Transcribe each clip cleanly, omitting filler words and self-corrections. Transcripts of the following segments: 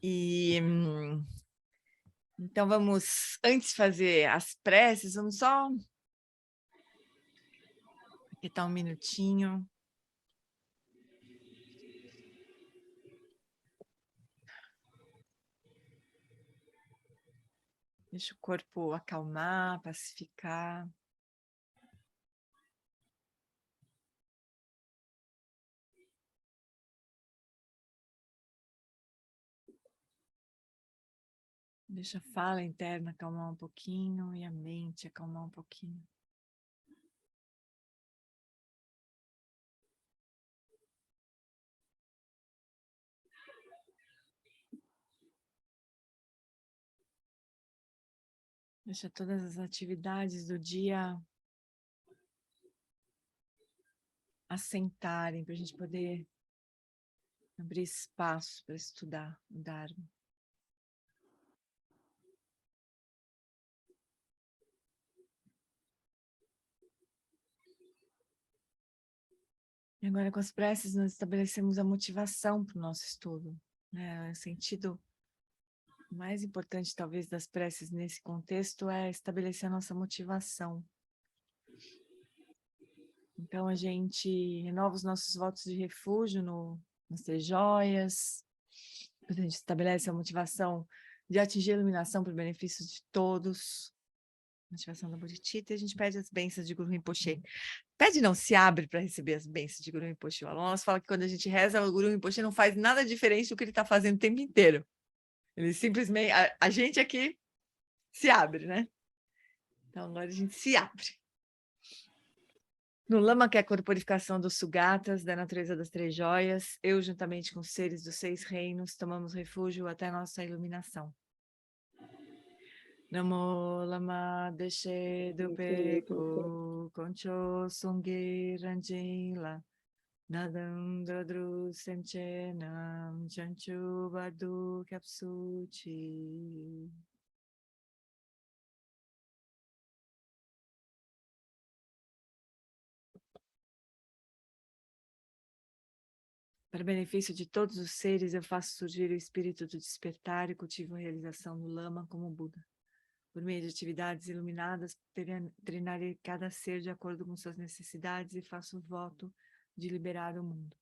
E então vamos, antes de fazer as preces, vamos só aquietar um minutinho. Deixa o corpo acalmar, pacificar. Deixa a fala interna acalmar um pouquinho e a mente acalmar um pouquinho. Deixa todas as atividades do dia assentarem para a gente poder abrir espaço para estudar o Dharma. E agora, com as preces, nós estabelecemos a motivação para o nosso estudo, né? O sentido mais importante, talvez, das preces nesse contexto é estabelecer a nossa motivação. Então, a gente renova os nossos votos de refúgio nas três joias, a gente estabelece a motivação de atingir a iluminação para o benefício de todos, motivação da Bodhicitta, e a gente pede as bênçãos de Guru Rinpoche. Pede não, se abre para receber as bênçãos de Guru Rinpoche. O Alonso fala que quando a gente reza, o Guru Rinpoche não faz nada diferente do que ele está fazendo o tempo inteiro. Ele simplesmente, a gente aqui se abre, né? Então agora a gente se abre. No Lama, que é a corporificação dos Sugatas, da natureza das três joias, eu, juntamente com os seres dos 6 reinos, tomamos refúgio até a nossa iluminação. Namo Lama Deshe Dupeku Concho Sungi Ranjila Nadam Dradru Semchenam Chanchu Bardu Kapsuchi. Para benefício de todos os seres, eu faço surgir o espírito do despertar e cultivo a realização no Lama como Buda. Por meio de atividades iluminadas, treinarei cada ser de acordo com suas necessidades e faço o voto de liberar o mundo.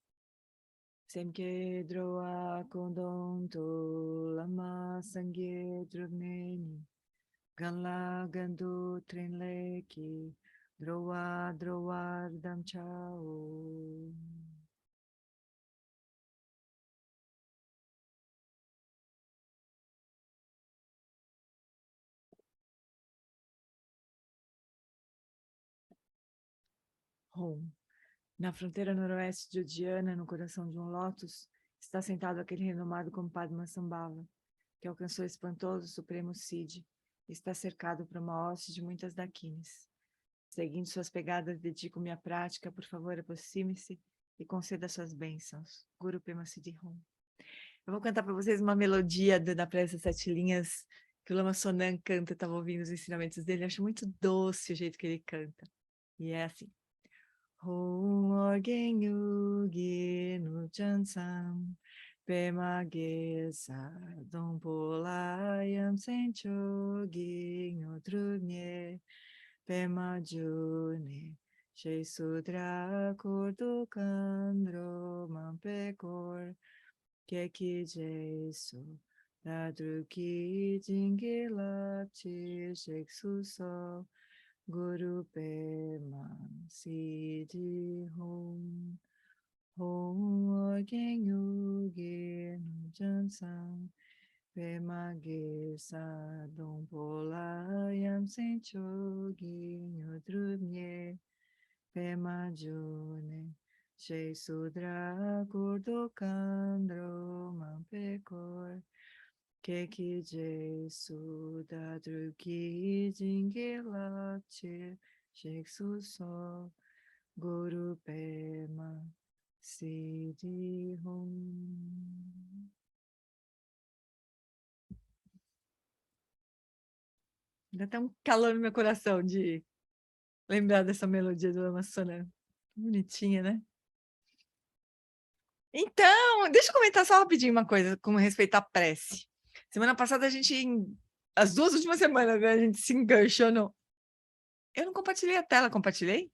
Semke droa kondonto lama sangye druneni ganla gandu trinleki droa droar dam chao. Home. Na fronteira noroeste de Udiana, no coração de um lótus, está sentado aquele renomado como Padmasambhava, que alcançou o espantoso Supremo Siddhi, e está cercado por uma hoste de muitas daquines. Seguindo suas pegadas, dedico minha prática, por favor, aproxime-se e conceda suas bênçãos. Guru Pema Siddhi Hum. Eu vou cantar para vocês uma melodia da Prece das Sete Linhas, que o Lama Sonan canta, eu estava ouvindo os ensinamentos dele, acho muito doce o jeito que ele canta. E é assim. Hong orgen yugi nu chansam pema ge sa dong polayam sencho gi no trunye pema june she sudra kurdu kandro mampekor keki jesu dadruki jingila chi shek suso Guru Pema Siddhi Hum Hum Orgen Yugi Nujan Sang Pema Ge Sadom Polayam Sencho Gi Nyodrunye Pema June She Sudra Kurdo Kandro Mampekor Keki Jesu Dadruki Jingelache Sheksu So Guru Pema Siddhi Hum. Dá até um calor no meu coração de lembrar dessa melodia do Lama Sonan. Bonitinha, né? Então, deixa eu comentar só rapidinho uma coisa com respeito à prece. Semana passada as 2 últimas semanas, né, a gente se enganchou no eu não compartilhei a tela, compartilhei?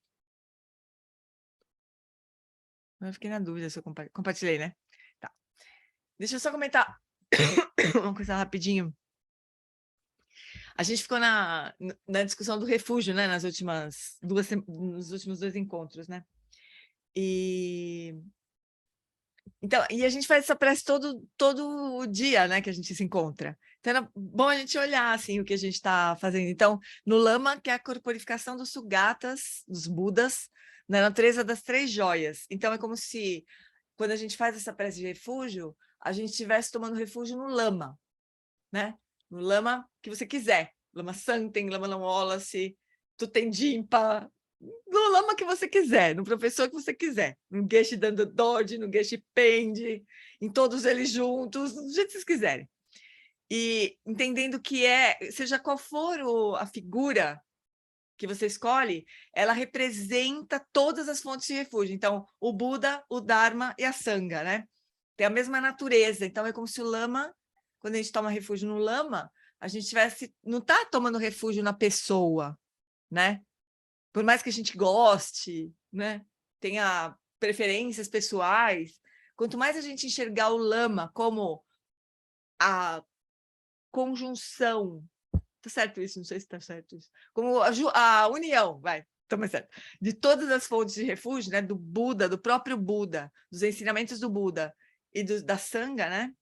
Eu fiquei na dúvida se eu compartilhei, né? Tá. Deixa eu só comentar uma coisa rapidinho. A gente ficou na discussão do refúgio, né, nos últimos 2 encontros, né? Então, e a gente faz essa prece todo dia, né, que a gente se encontra. Então, era bom a gente olhar, assim, o que a gente está fazendo. Então, no Lama, que é a corporificação dos Sugatas, dos Budas, na natureza das 3 joias. Então, é como se, quando a gente faz essa prece de refúgio, a gente estivesse tomando refúgio no Lama, né? No Lama que você quiser. Lama Santen, Lama Não Wallace, Tutendimpa, no lama que você quiser, no professor que você quiser, no Geshe Dando Dorje, no Geshe Pende, em todos eles juntos, do jeito que vocês quiserem. E entendendo que seja qual for a figura que você escolhe, ela representa todas as fontes de refúgio. Então, o Buda, o Dharma e a Sangha, né? Tem a mesma natureza. Então, é como se o lama, quando a gente toma refúgio no lama, a gente não está tomando refúgio na pessoa, né? Por mais que a gente goste, né, tenha preferências pessoais, quanto mais a gente enxergar o lama como a conjunção, tá certo isso? Não sei se tá certo isso. Como a união, vai, tá mais certo, de todas as fontes de refúgio, né, do Buda, do próprio Buda, dos ensinamentos do Buda e da Sangha, né,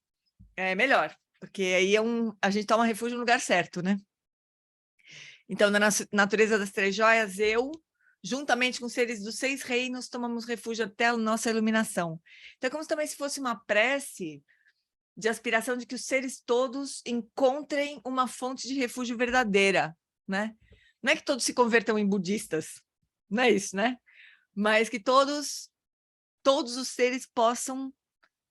é melhor, porque aí a gente toma refúgio no lugar certo, né? Então, na natureza das 3 joias, juntamente com os seres dos 6 reinos, tomamos refúgio até a nossa iluminação. Então, é como também se fosse uma prece de aspiração de que os seres todos encontrem uma fonte de refúgio verdadeira, né? Não é que todos se convertam em budistas, não é isso, né? Mas que todos os seres possam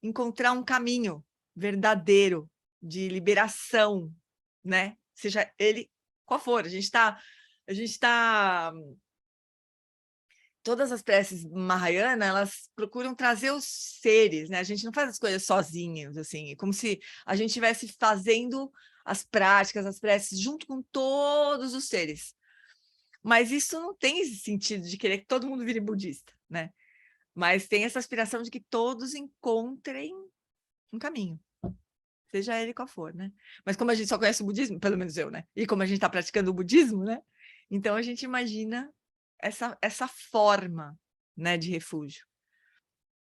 encontrar um caminho verdadeiro de liberação, né? Seja ele qual for. A gente tá todas as preces Mahayana, elas procuram trazer os seres, né? A gente não faz as coisas sozinhos, assim, é como se a gente estivesse fazendo as práticas, as preces junto com todos os seres. Mas isso não tem esse sentido de querer que todo mundo vire budista, né? Mas tem essa aspiração de que todos encontrem um caminho, seja ele qual for, né? Mas como a gente só conhece o budismo, pelo menos eu, né? E como a gente está praticando o budismo, né? Então a gente imagina essa forma, né, de refúgio.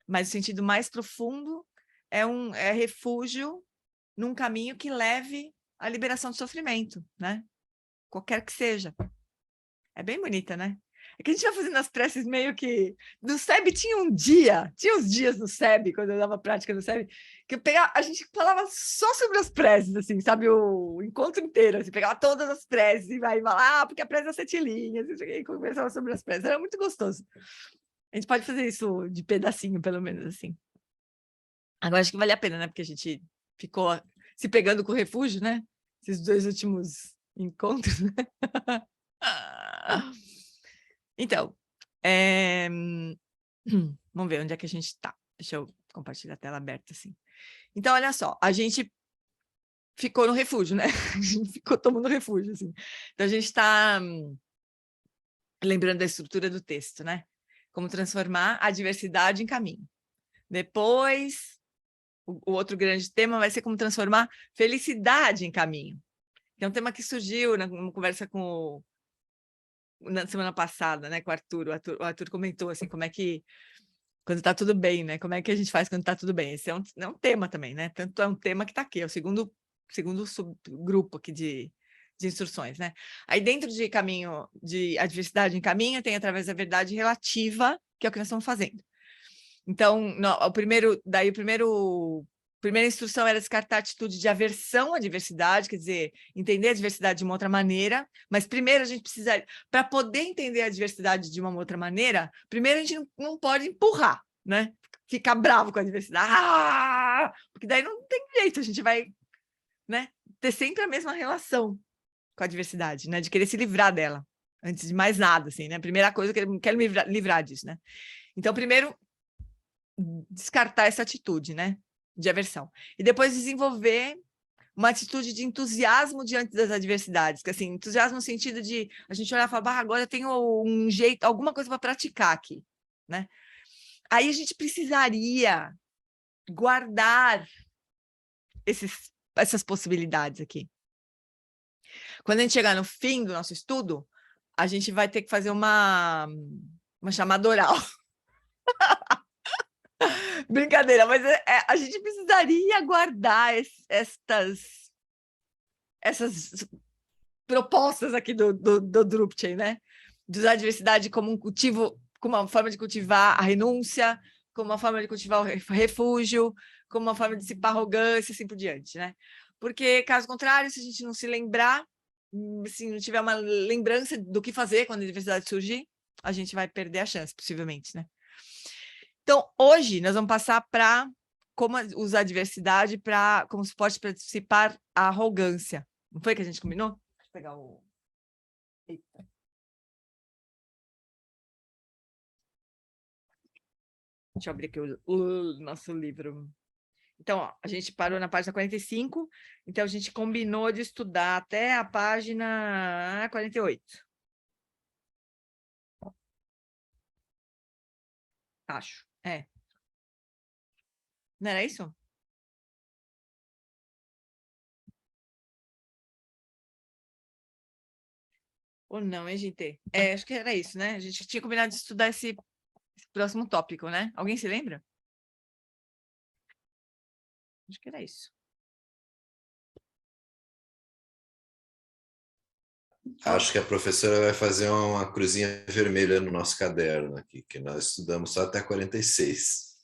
Mas o sentido mais profundo é refúgio num caminho que leve à liberação do sofrimento, né? Qualquer que seja. É bem bonita, né? É que a gente vai fazendo as preces meio que... No SEB tinha uns dias no SEB, quando eu dava prática no SEB, que a gente falava só sobre as preces, assim, sabe? O encontro inteiro, assim, pegava todas as preces e vai lá, porque a prece é 7 linhas, e conversava sobre as preces. Era muito gostoso. A gente pode fazer isso de pedacinho, pelo menos, assim. Agora acho que vale a pena, né? Porque a gente ficou se pegando com o refúgio, né? Esses 2 últimos encontros, né? Então, vamos ver onde é que a gente está. Deixa eu compartilhar a tela aberta, assim. Então, olha só, a gente ficou no refúgio, né? A gente ficou tomando refúgio, assim. Então, a gente está lembrando da estrutura do texto, né? Como transformar a diversidade em caminho. Depois, o outro grande tema vai ser como transformar felicidade em caminho. Que é um tema que surgiu numa conversa na semana passada, né, com o Arthur. O Arthur comentou assim, como é que, quando está tudo bem, né? Como é que a gente faz quando está tudo bem? Esse é um tema também, né? Tanto é um tema que está aqui, é o segundo subgrupo aqui de instruções, né? Aí dentro de caminho, de adversidade em caminho, tem através da verdade relativa, que é o que nós estamos fazendo. Então, primeira instrução era descartar a atitude de aversão à diversidade, quer dizer, entender a diversidade de uma outra maneira, mas primeiro a gente precisa, para poder entender a diversidade de uma outra maneira, primeiro a gente não pode empurrar, né? Ficar bravo com a diversidade, porque daí não tem jeito, a gente vai, né, ter sempre a mesma relação com a diversidade, né? De querer se livrar dela, antes de mais nada, assim, né? Primeira coisa, eu quero me livrar disso, né? Então, primeiro, descartar essa atitude, né, de aversão. E depois desenvolver uma atitude de entusiasmo diante das adversidades, que assim, entusiasmo no sentido de a gente olhar e falar, agora eu tenho um jeito, alguma coisa para praticar aqui, né? Aí a gente precisaria guardar essas possibilidades aqui. Quando a gente chegar no fim do nosso estudo, a gente vai ter que fazer uma chamada oral. Brincadeira, mas a gente precisaria guardar essas propostas aqui do Drupchen, né? De usar a diversidade como um cultivo, como uma forma de cultivar a renúncia, como uma forma de cultivar o refúgio, como uma forma de dissipar a arrogância, assim por diante, né? Porque, caso contrário, se a gente não se lembrar, se não tiver uma lembrança do que fazer quando a diversidade surgir, a gente vai perder a chance, possivelmente, né? Então, hoje, nós vamos passar para como usar a diversidade como suporte para dissipar a arrogância. Não foi que a gente combinou? Deixa eu pegar o... Eita. Deixa eu abrir aqui o nosso livro. Então, ó, a gente parou na página 45, então a gente combinou de estudar até a página 48. Acho, Não era isso? Ou não, hein, gente? Acho que era isso, né? A gente tinha combinado de estudar esse próximo tópico, né? Alguém se lembra? Acho que era isso. Acho que a professora vai fazer uma cruzinha vermelha no nosso caderno aqui, que nós estudamos só até 46.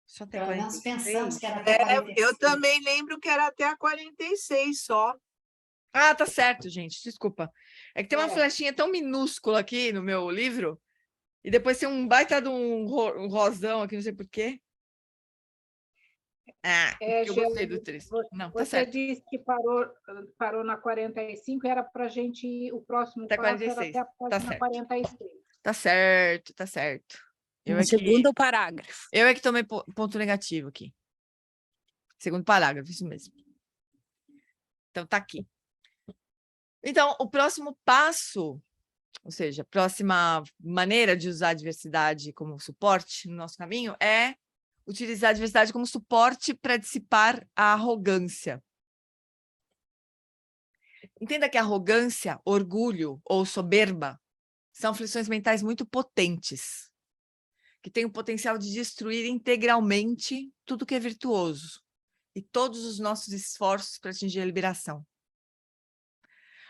Só até 46? Nós pensamos que era até 46. Eu também lembro que era até a 46 só. Ah, tá certo, gente, desculpa. É que tem uma flechinha tão minúscula aqui no meu livro, e depois tem um baita de um rosão aqui, não sei porquê. Eu gostei do texto. Não, tá certo. Você disse que parou na 45, era para a gente ir, o próximo Até passo 46. era até a página 46. Tá certo, tá certo. No segundo parágrafo. Eu é que tomei ponto negativo aqui. Segundo parágrafo, isso mesmo. Então, tá aqui. Então, o próximo passo, ou seja, a próxima maneira de usar a diversidade como suporte no nosso caminho é utilizar a diversidade como suporte para dissipar a arrogância. Entenda que arrogância, orgulho ou soberba são aflições mentais muito potentes, que têm o potencial de destruir integralmente tudo que é virtuoso e todos os nossos esforços para atingir a liberação.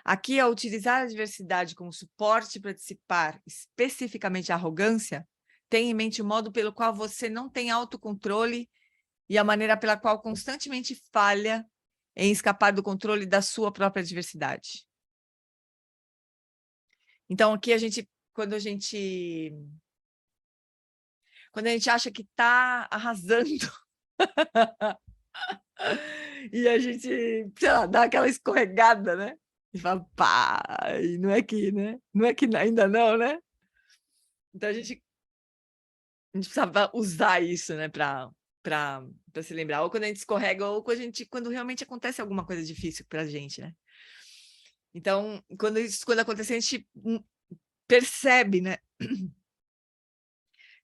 Aqui, ao utilizar a diversidade como suporte para dissipar especificamente a arrogância, tenha em mente o modo pelo qual você não tem autocontrole e a maneira pela qual constantemente falha em escapar do controle da sua própria diversidade. Então, aqui quando a gente acha que está arrasando e a gente, sei lá, dá aquela escorregada, né? E fala, pá, e não é que, né? Não é que ainda não, né? Então, a gente precisava usar isso, né, para se lembrar. Ou quando a gente escorrega, ou quando realmente acontece alguma coisa difícil para a gente, né? Então, quando acontecer, a gente percebe, né?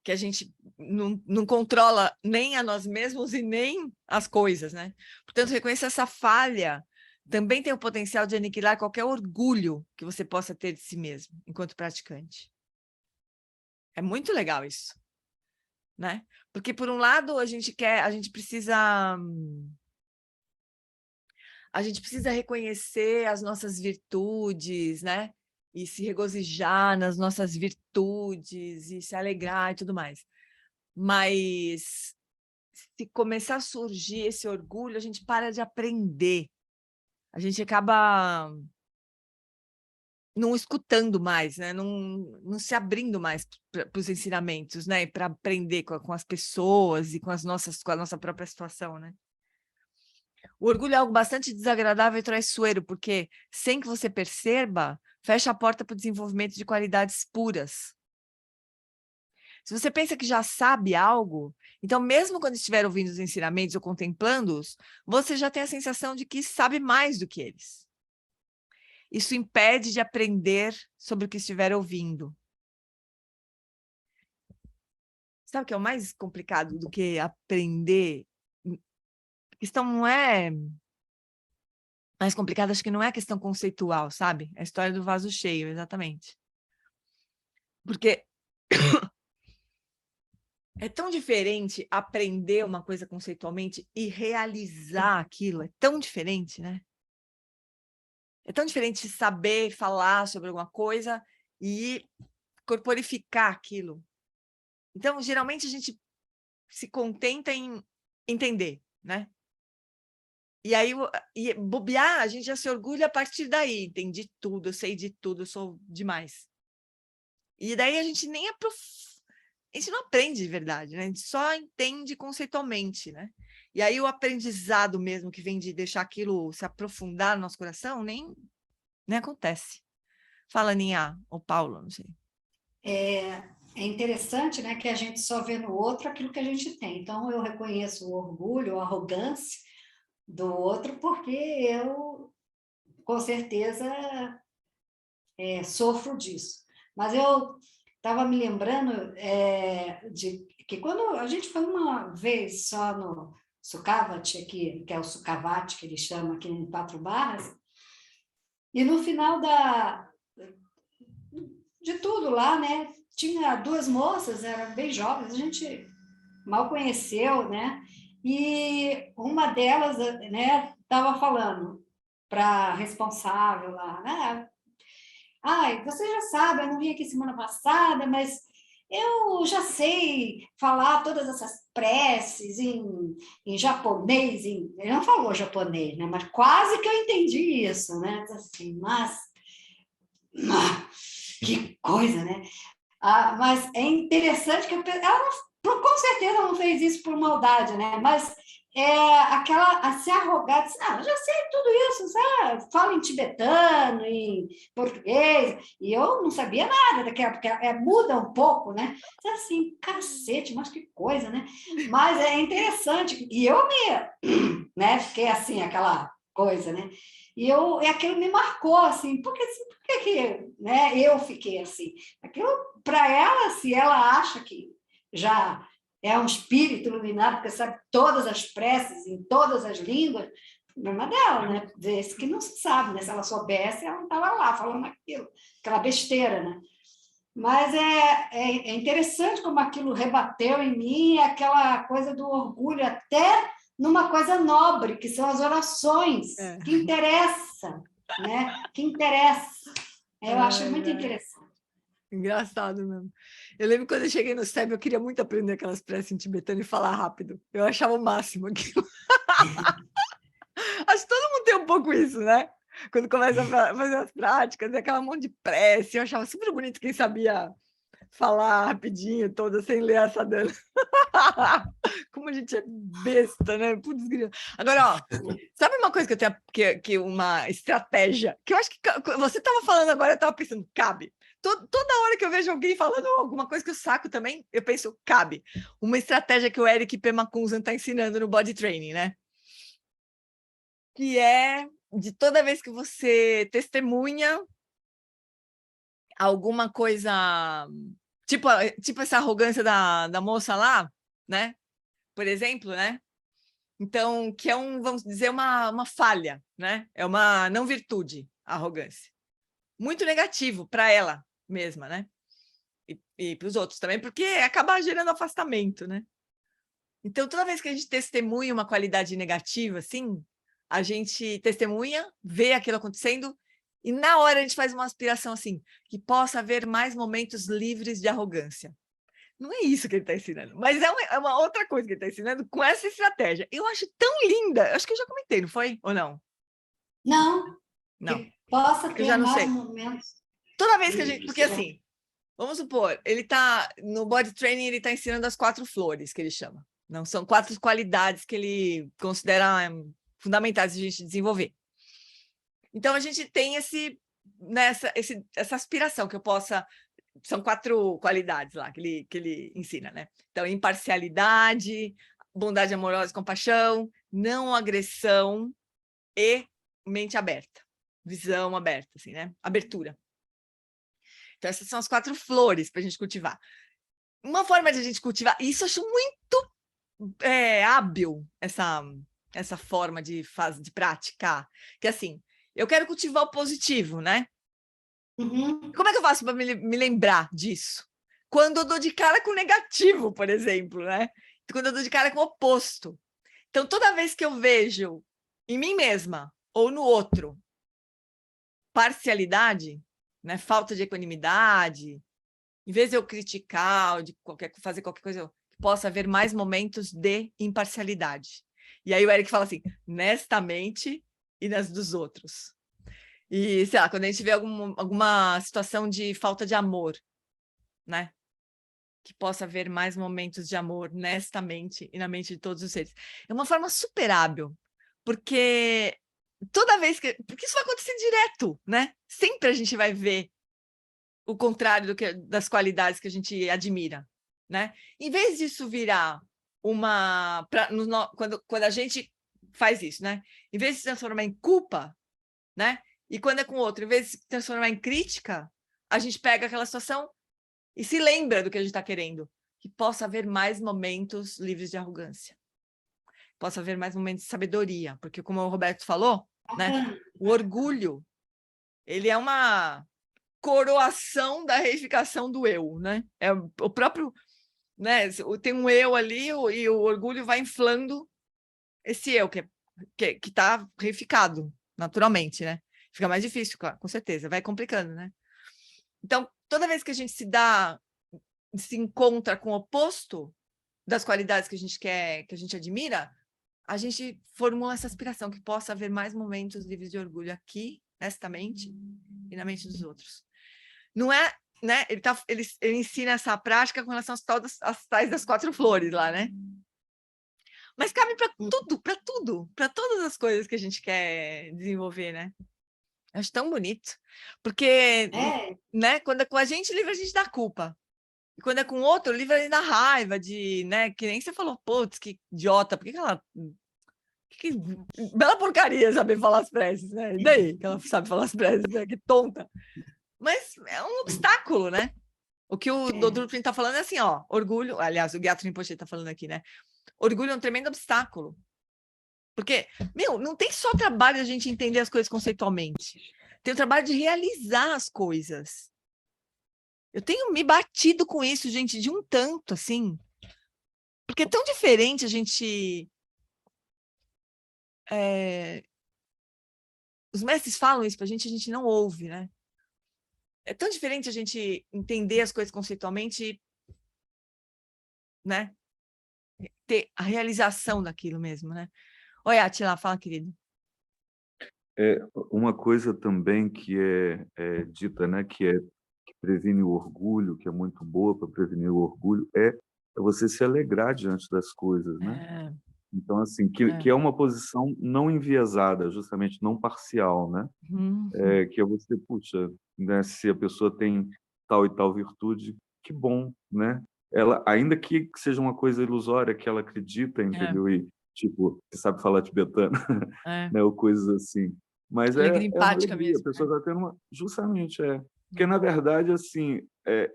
Que a gente não controla nem a nós mesmos e nem as coisas, né? Portanto, reconhecer essa falha também tem o potencial de aniquilar qualquer orgulho que você possa ter de si mesmo, enquanto praticante. É muito legal isso, né? Porque, por um lado, a gente precisa reconhecer as nossas virtudes, né? E se regozijar nas nossas virtudes e se alegrar e tudo mais. Mas se começar a surgir esse orgulho, a gente para de aprender. A gente acaba não escutando mais, né? Não se abrindo mais para os ensinamentos, né? Para aprender com as pessoas e com a nossa própria situação, né? O orgulho é algo bastante desagradável e traiçoeiro, porque, sem que você perceba, fecha a porta para o desenvolvimento de qualidades puras. Se você pensa que já sabe algo, então mesmo quando estiver ouvindo os ensinamentos ou contemplando-os, você já tem a sensação de que sabe mais do que eles. Isso impede de aprender sobre o que estiver ouvindo. Sabe o que é o mais complicado do que aprender? A questão não é mais complicada, acho que não é a questão conceitual, sabe? É a história do vaso cheio, exatamente. Porque é tão diferente aprender uma coisa conceitualmente e realizar aquilo. É tão diferente, né? É tão diferente saber falar sobre alguma coisa e corporificar aquilo. Então, geralmente, a gente se contenta em entender, né? E aí, bobear, a gente já se orgulha a partir daí. Entendi tudo, eu sei de tudo, eu sou demais. E daí a gente nem a gente não aprende de verdade, né? A gente só entende conceitualmente, né? E aí o aprendizado mesmo que vem de deixar aquilo se aprofundar no nosso coração nem acontece. Fala, Ninha, ou Paulo, não sei. É interessante, né, que a gente só vê no outro aquilo que a gente tem. Então, eu reconheço o orgulho, a arrogância do outro, porque eu, com certeza, sofro disso. Mas eu estava me lembrando de que quando a gente foi uma vez só no Sukhavati aqui, que é o Sukhavati, que eles chamam aqui em 4 Barras, e no final de tudo lá, né, tinha 2 moças, eram bem jovens, a gente mal conheceu, né, e uma delas, né, estava falando para a responsável lá, né, ai, você já sabe, eu não vim aqui semana passada, mas eu já sei falar todas essas preces em japonês, ele não falou japonês, né? Mas quase que eu entendi isso, né? Assim, mas que coisa, né? Mas é interessante que ela não, com certeza não fez isso por maldade, né? Mas aquela a se arrogar, eu já sei tudo isso, sabe? Falo em tibetano, em português, e eu não sabia nada daquela, porque muda um pouco, né? Assim, cacete, mas que coisa, né? Mas é interessante, e eu né, fiquei assim, aquela coisa, né? E aquilo me marcou, assim, por que né, eu fiquei assim? Aquilo, para ela, se ela acha que já é um espírito iluminado, porque sabe todas as preces, em todas as línguas, o problema dela, né? Desse que não se sabe, né? Se ela soubesse, ela não estava lá falando aquilo, aquela besteira, né? Mas é interessante como aquilo rebateu em mim aquela coisa do orgulho, até numa coisa nobre, que são as orações, que interessa, né? Que interessa. Eu acho muito interessante. Engraçado mesmo. Eu lembro quando eu cheguei no SEB, eu queria muito aprender aquelas preces em tibetano e falar rápido. Eu achava o máximo aquilo. Acho que todo mundo tem um pouco isso, né? Quando começa a fazer as práticas, aquela monte de prece. Eu achava super bonito quem sabia falar rapidinho, toda, sem ler a sadhana. Como a gente é besta, né? Putz, grilo. Agora, ó, sabe uma coisa que eu tenho, que uma estratégia, que eu acho que você estava falando agora, eu estava pensando, cabe. Toda hora que eu vejo alguém falando alguma coisa que eu saco também, eu penso, cabe. Uma estratégia que o Eric Pemakunzan está ensinando no Body Training, né? Que é de toda vez que você testemunha alguma coisa, tipo essa arrogância da moça lá, né? Por exemplo, né? Então, que é vamos dizer, uma falha, né? É uma não virtude, a arrogância. Muito negativo para ela mesma, né? E para os outros também, porque acaba gerando afastamento, né? Então, toda vez que a gente testemunha uma qualidade negativa, assim, a gente testemunha, vê aquilo acontecendo, e na hora a gente faz uma aspiração assim, que possa haver mais momentos livres de arrogância. Não é isso que ele está ensinando, mas é uma outra coisa que ele está ensinando com essa estratégia. Eu acho tão linda, acho que eu já comentei, não foi? Ou não? Não. Que possa ter já não mais sei. momentos. Toda vez que a gente... Porque assim, vamos supor, ele está no Body Training, ele está ensinando as 4 flores, que ele chama. Não, são 4 qualidades que ele considera fundamentais de a gente desenvolver. Então, a gente tem essa aspiração, que eu possa são 4 qualidades lá que ele ensina, né? Então, imparcialidade, bondade amorosa e compaixão, não agressão e mente aberta, visão aberta, assim, né? Abertura. Então, essas são as 4 flores para a gente cultivar. Uma forma de a gente cultivar, isso eu acho muito hábil, essa forma de praticar, que assim, eu quero cultivar o positivo, né? Uhum. Como é que eu faço para me lembrar disso? Quando eu dou de cara com o negativo, por exemplo, né? Quando eu dou de cara com o oposto. Então, toda vez que eu vejo em mim mesma ou no outro parcialidade, né? Falta de equanimidade, em vez de eu criticar ou de fazer qualquer coisa, eu possa haver mais momentos de imparcialidade. E aí o Eric fala assim, nesta mente e nas dos outros. E, sei lá, quando a gente vê alguma situação de falta de amor, né? Que possa haver mais momentos de amor nesta mente e na mente de todos os seres. É uma forma super hábil, porque toda vez que... Porque isso vai acontecer direto, né? Sempre a gente vai ver o contrário das qualidades que a gente admira, né? Em vez disso virar uma... quando a gente faz isso, né? Em vez de se transformar em culpa, né? E quando é com o outro, em vez de se transformar em crítica, a gente pega aquela situação e se lembra do que a gente está querendo. Que possa haver mais momentos livres de arrogância. Possa haver mais momentos de sabedoria. Porque, como o Roberto falou, né? O orgulho, ele é uma coroação da reificação do eu, né? É o próprio, né? Tem um eu ali e o orgulho vai inflando esse eu que está reificado naturalmente, né? Fica mais difícil, com certeza, vai complicando, né? Então, toda vez que a gente se encontra com o oposto das qualidades que a gente quer, que a gente admira, a gente formula essa aspiração que possa haver mais momentos livres de orgulho aqui, nesta mente e na mente dos outros. Não é, né? Ele ensina essa prática com relação às tais das 4 flores lá, né? Mas cabe para tudo, para todas as coisas que a gente quer desenvolver, né? Eu acho tão bonito, porque né, quando é com a gente, livre a gente da culpa. E quando é com outro, livre a gente da raiva, né? Que nem você falou, putz, que idiota, por que ela... Que bela porcaria saber falar as preces, né? E daí que ela sabe falar as preces, né? Que tonta. Mas é um obstáculo, né? O que o Dodrup está falando é assim, ó, orgulho, aliás, o Gyatso Rinpoche está falando aqui, né? Orgulho é um tremendo obstáculo. Porque, não tem só trabalho a gente entender as coisas conceitualmente. Tem o trabalho de realizar as coisas. Eu tenho me batido com isso, gente, de um tanto, assim. Porque é tão diferente a gente... Os mestres falam isso pra gente, a gente não ouve, né? É tão diferente a gente entender as coisas conceitualmente, né? Ter a realização daquilo mesmo, né? Oi, Atila, fala, querido. Uma coisa também que é dita, né, que previne o orgulho, que é muito boa para prevenir o orgulho, é você se alegrar diante das coisas, né? Então, assim, que é uma posição não enviesada, justamente não parcial, né? Que é você, puxa, né, se a pessoa tem tal e tal virtude, que bom, né? Ela, ainda que seja uma coisa ilusória, que ela acredita, entendeu? E, tipo, você sabe falar tibetano, né? Ou coisas assim. Mas alegria é uma empática alegria, mesmo, a pessoa está tendo uma... Justamente, Porque, na verdade, assim,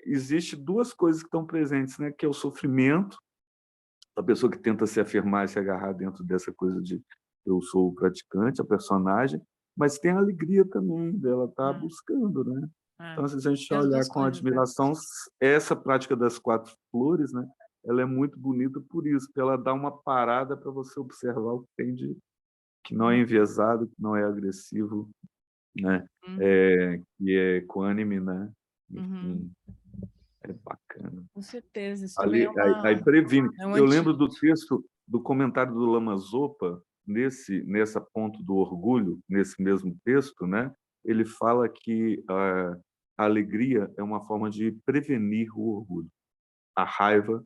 existe 2 coisas que estão presentes, né? Que é o sofrimento, a pessoa que tenta se afirmar e se agarrar dentro dessa coisa de eu sou o praticante, a personagem, mas tem a alegria também dela estar buscando, né? Então, se a gente olhar com admiração, essa prática das 4 flores, né? Ela é muito bonita por isso, porque ela dá uma parada para você observar o que tem que não é enviesado, que não é agressivo, né? Que é equânime, né? Enfim, é bacana. Com certeza, isso também Aí previne. Eu lembro do antídoto. texto, do comentário do Lama Zopa, nessa ponto do orgulho, nesse mesmo texto, né? Ele fala que a alegria é uma forma de prevenir o orgulho, a raiva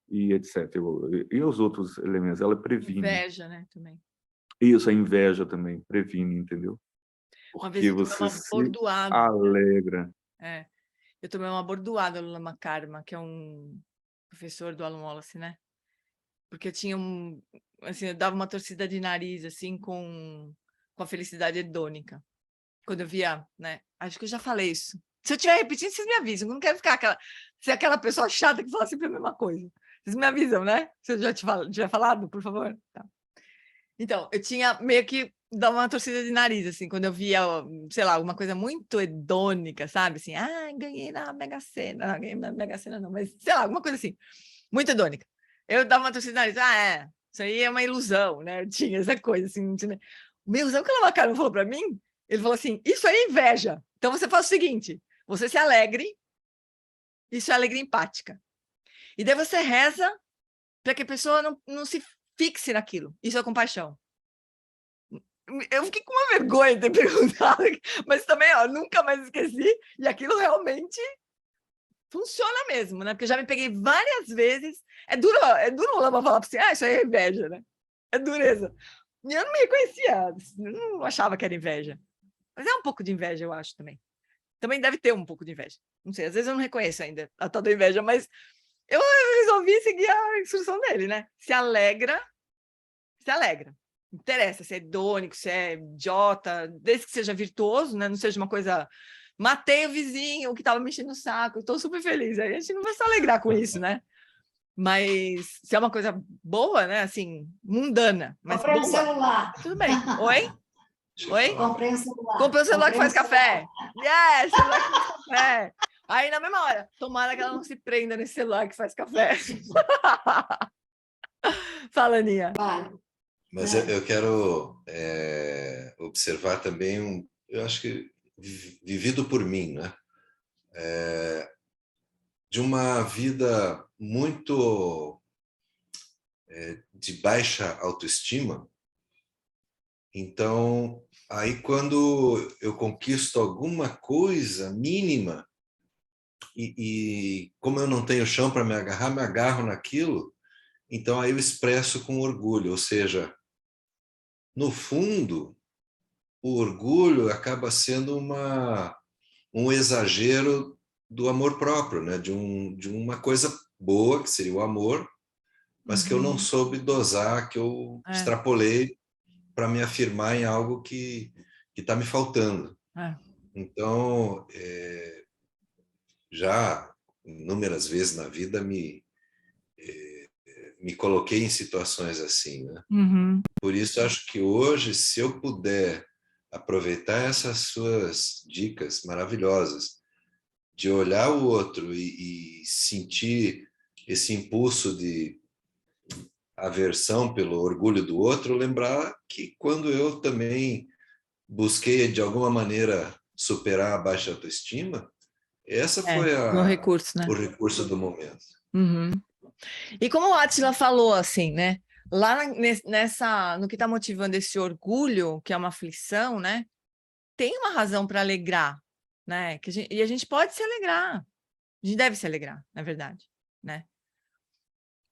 e etc. E os outros elementos, ela previne. Inveja, né, também. Isso, a inveja também previne, entendeu? Uma vez Porque eu tive você uma se bordoada. alegra. eu tomei uma bordoada do Lama Karma, que é um professor do Alan Wallace, né? Porque eu tinha assim, eu dava uma torcida de nariz, assim, com a felicidade hedônica. Quando eu via, né? Acho que eu já falei isso. Se eu estiver repetindo, vocês me avisam. Eu não quero ser aquela pessoa chata que fala sempre a mesma coisa. Vocês me avisam, né? Se eu já tiver falado, por favor. Tá. Então, eu tinha meio que dar uma torcida de nariz, assim, quando eu via, sei lá, alguma coisa muito hedônica, sabe? Assim, ganhei na Mega Sena. Não, ganhei na Mega Sena não, mas, sei lá, alguma coisa assim, muito hedônica. Eu dava uma torcida de nariz, isso aí é uma ilusão, né? Eu tinha essa coisa, assim, não tinha... Meu, sabe o que o Lama Karma falou para mim? Ele falou assim, isso aí é inveja. Então, você faz o seguinte, você se alegre, isso é alegria empática. E daí você reza para que a pessoa não se fixe naquilo. Isso é compaixão. Eu fiquei com uma vergonha de ter perguntado, mas também, nunca mais esqueci, e aquilo realmente funciona mesmo, né? Porque eu já me peguei várias vezes. É duro o Lama falar para você, isso aí é inveja, né? É dureza. E eu não me reconhecia, não achava que era inveja. Mas é um pouco de inveja, eu acho, também. Também deve ter um pouco de inveja. Não sei, às vezes eu não reconheço ainda a tal da inveja, mas eu resolvi seguir a instrução dele, né? Se alegra. Não interessa se é hedônico, se é idiota, desde que seja virtuoso, né? Não seja uma coisa... Matei o vizinho que estava me enchendo o saco, estou super feliz. Aí a gente não vai se alegrar com isso, né? Mas se é uma coisa boa, né? Assim, mundana, mas Comprei um boa, celular. tudo bem. Oi? Oi? Comprei um celular. Comprei um celular que faz café. Yes, celular que faz café. Aí, na mesma hora, tomara que ela não se prenda nesse celular que faz café. Fala, Aninha. Vale. Mas eu quero observar também, eu acho que vivido por mim, né? De uma vida muito de baixa autoestima. Então, aí quando eu conquisto alguma coisa mínima, e como eu não tenho chão para me agarro naquilo, então aí eu expresso com orgulho, ou seja, no fundo, o orgulho acaba sendo um exagero do amor próprio, né? de uma coisa boa, que seria o amor, mas que eu não soube dosar, que eu extrapolei para me afirmar em algo que está me faltando. Então, já inúmeras vezes na vida me coloquei em situações assim, né? Por isso, acho que hoje, se eu puder aproveitar essas suas dicas maravilhosas, de olhar o outro e sentir esse impulso de aversão pelo orgulho do outro, lembrar que quando eu também busquei, de alguma maneira, superar a baixa autoestima, essa foi o recurso, né? o recurso do momento. E como o Átila falou, assim, né? Lá no que está motivando esse orgulho, que é uma aflição, né? Tem uma razão para alegrar, né? E a gente pode se alegrar. A gente deve se alegrar, na verdade, né?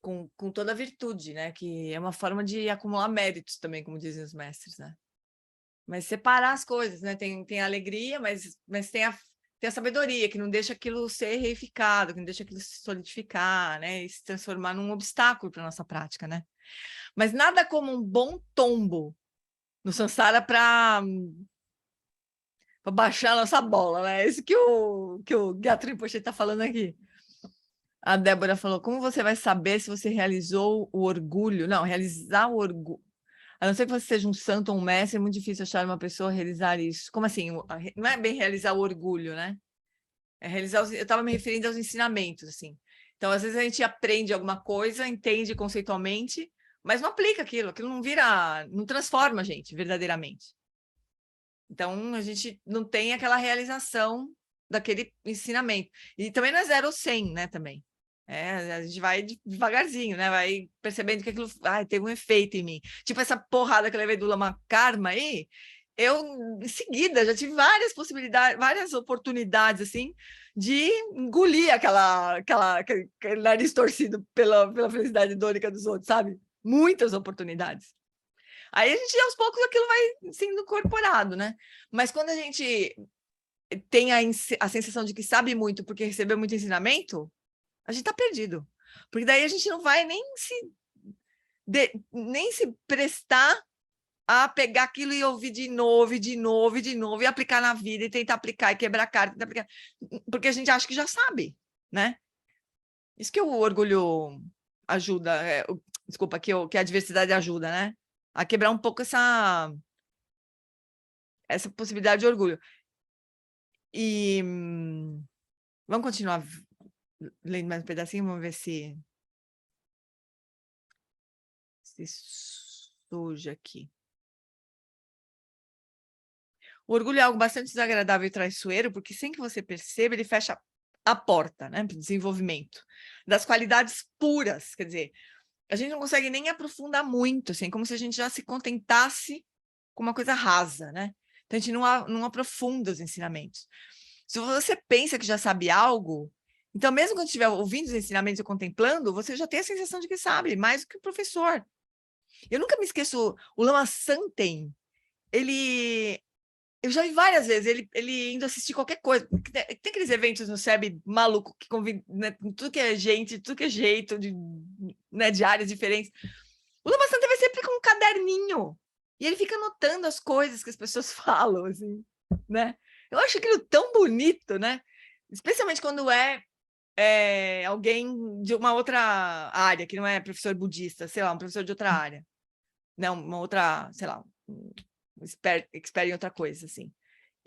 Com toda a virtude, né? Que é uma forma de acumular méritos também, como dizem os mestres, né? Mas separar as coisas, né? Tem a alegria, mas tem a sabedoria, que não deixa aquilo ser reificado, que não deixa aquilo se solidificar, né? E se transformar num obstáculo para a nossa prática, né? Mas nada como um bom tombo no Sansara para baixar a nossa bola, né? Isso que o Gyatro Rinpoche está falando aqui. A Débora falou, como você vai saber se você realizou o orgulho? Não, realizar o orgulho. A não ser que você seja um santo ou um mestre, é muito difícil achar uma pessoa realizar isso. Como assim? Não é bem realizar o orgulho, né? É realizar eu estava me referindo aos ensinamentos, assim. Então, às vezes a gente aprende alguma coisa, entende conceitualmente, mas não aplica aquilo não transforma a gente verdadeiramente. Então, a gente não tem aquela realização daquele ensinamento. E também não é 0 ou 100, né, também. A gente vai devagarzinho, né? Vai percebendo que aquilo teve um efeito em mim. Tipo essa porrada que eu levei do Lama Karma aí, eu, em seguida, já tive várias possibilidades, várias oportunidades, assim, de engolir aquele nariz torcido pela felicidade idônica dos outros, sabe? Muitas oportunidades. Aí a gente, aos poucos, aquilo vai sendo incorporado, né? Mas quando a gente tem a sensação de que sabe muito porque recebeu muito ensinamento, a gente está perdido. Porque daí a gente não vai nem se prestar a pegar aquilo e ouvir de novo, e aplicar na vida, e tentar aplicar, e quebrar a cara, porque a gente acha que já sabe, né? Isso que o orgulho ajuda, desculpa, que a diversidade ajuda, né? A quebrar um pouco essa possibilidade de orgulho. E vamos continuar lendo mais um pedacinho, vamos ver se surge aqui. O orgulho é algo bastante desagradável e traiçoeiro, porque sem que você perceba, ele fecha a porta, né, para o desenvolvimento das qualidades puras. Quer dizer, a gente não consegue nem aprofundar muito, assim, como se a gente já se contentasse com uma coisa rasa, né? Então, a gente não aprofunda os ensinamentos. Se você pensa que já sabe algo, então, mesmo quando estiver ouvindo os ensinamentos e contemplando, você já tem a sensação de que sabe, mais do que o professor. Eu nunca me esqueço, o Lama Santen, eu já vi várias vezes, ele indo assistir qualquer coisa. Tem aqueles eventos no SEB maluco, que convida, né, tudo que é gente, tudo que é jeito, né, de áreas diferentes. O Lama Santen vai sempre com um caderninho. E ele fica anotando as coisas que as pessoas falam, assim, né? Eu acho aquilo tão bonito, né? Especialmente quando é alguém de uma outra área, que não é professor budista, sei lá, um professor de outra área. Não, uma outra, sei lá, expert em outra coisa, assim.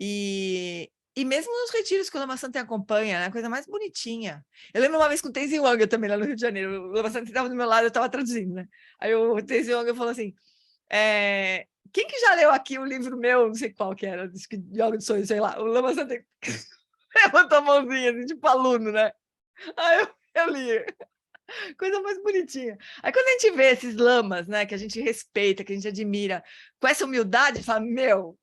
E mesmo nos retiros que o Lama Santen acompanha, né? A coisa mais bonitinha. Eu lembro uma vez com o Tenzin Wang também, lá no Rio de Janeiro. O Lama Santen estava do meu lado, eu estava traduzindo, né? Aí o Tenzin Wang falou assim, quem que já leu aqui um livro meu, não sei qual que era, Yoga de Sonhos, sei lá. O Lama Santen levantou a mãozinha, assim, tipo aluno, né? Aí eu li. Coisa mais bonitinha. Aí quando a gente vê esses lamas, né, que a gente respeita, que a gente admira, com essa humildade, fala, meu,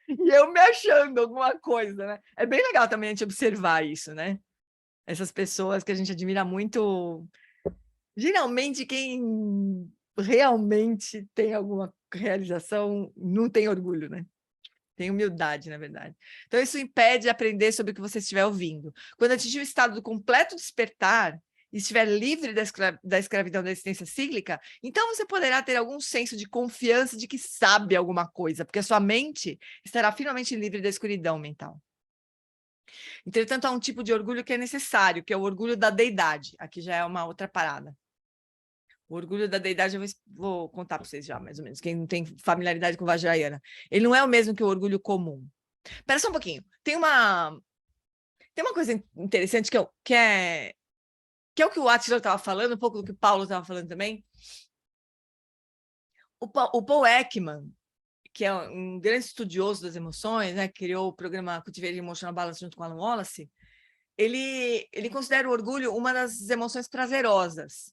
e eu me achando alguma coisa, né? É bem legal também a gente observar isso, né? Essas pessoas que a gente admira muito, geralmente quem realmente tem alguma realização não tem orgulho, né? Tem humildade, na verdade. Então, isso impede de aprender sobre o que você estiver ouvindo. Quando atingir o estado do completo despertar e estiver livre da escravidão da existência cíclica, então você poderá ter algum senso de confiança de que sabe alguma coisa, porque a sua mente estará finalmente livre da escuridão mental. Entretanto, há um tipo de orgulho que é necessário, que é o orgulho da deidade. Aqui já é uma outra parada. O orgulho da deidade, eu vou contar para vocês já, mais ou menos, quem não tem familiaridade com Vajrayana. Ele não é o mesmo que o orgulho comum. Espera só um pouquinho. Tem uma coisa interessante que é o que o Átila estava falando, um pouco do que o Paulo estava falando também. O Paul Ekman, que é um grande estudioso das emoções, né, criou o programa Cultivating Emotional Balance junto com Alan Wallace, ele considera o orgulho uma das emoções prazerosas,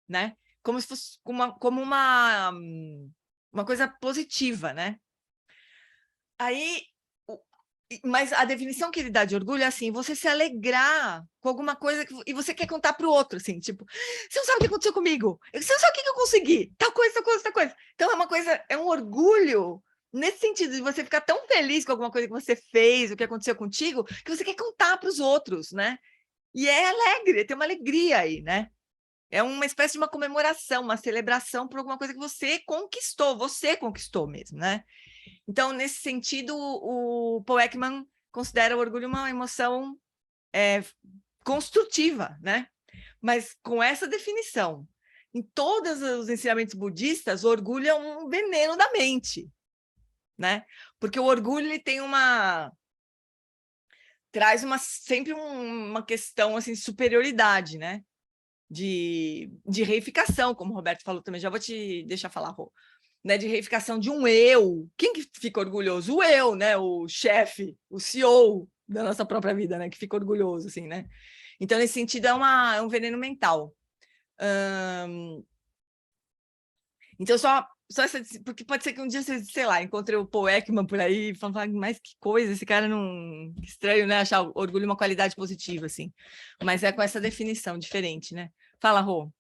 né? Como se fosse como uma coisa positiva, né? Aí, mas a definição que ele dá de orgulho é assim, você se alegrar com alguma coisa e você quer contar para o outro, assim, tipo, você não sabe o que aconteceu comigo, você não sabe o que eu consegui, tal coisa, tal coisa, tal coisa. Então é um orgulho nesse sentido de você ficar tão feliz com alguma coisa que você fez, o que aconteceu contigo, que você quer contar para os outros, né? E é alegre, tem uma alegria aí, né? É uma espécie de uma comemoração, uma celebração por alguma coisa que você conquistou mesmo, né? Então, nesse sentido, o Paul Ekman considera o orgulho uma emoção construtiva, né? Mas com essa definição, em todos os ensinamentos budistas, o orgulho é um veneno da mente, né? Porque o orgulho ele tem traz sempre uma questão assim de superioridade, né? De reificação, como o Roberto falou também, já vou te deixar falar, Rô, né, de reificação de um eu. Quem que fica orgulhoso? O eu, né, o chefe, o CEO da nossa própria vida, né, que fica orgulhoso, assim, né? Então, nesse sentido, é um veneno mental. Então, só essa, porque pode ser que um dia você, sei lá, encontre o Paul Ekman por aí e fala, mas que coisa, esse cara não... Que estranho, né? Achar o orgulho uma qualidade positiva, assim. Mas é com essa definição diferente, né? Fala, Rô.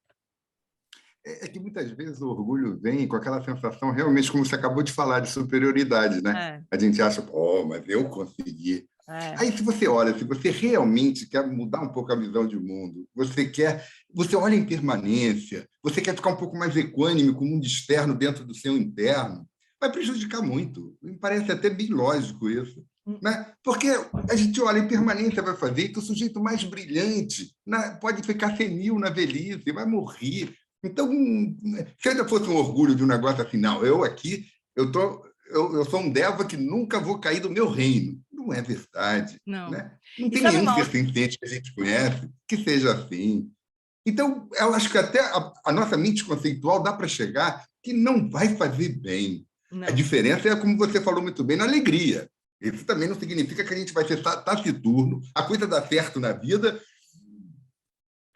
É que muitas vezes o orgulho vem com aquela sensação, realmente, como você acabou de falar, de superioridade, né? A gente acha, mas eu consegui. Aí, se você olha, se você realmente quer mudar um pouco a visão de mundo, você olha a impermanência, você quer ficar um pouco mais equânime com o mundo externo dentro do seu interno, vai prejudicar muito. Me parece até bem lógico isso. Né? Porque a gente olha, a impermanência vai fazer que o sujeito mais brilhante pode ficar senil na velhice, vai morrer. Então, se ainda fosse um orgulho de um negócio assim, não, eu sou um Deva que nunca vou cair do meu reino. Não é verdade. Não. Né? Não tem nenhum ser sentiente que a gente conhece que seja assim. Então, eu acho que até a nossa mente conceitual dá para chegar que não vai fazer bem. Não. A diferença é, como você falou muito bem, na alegria. Isso também não significa que a gente vai ser taciturno, a coisa dá certo na vida.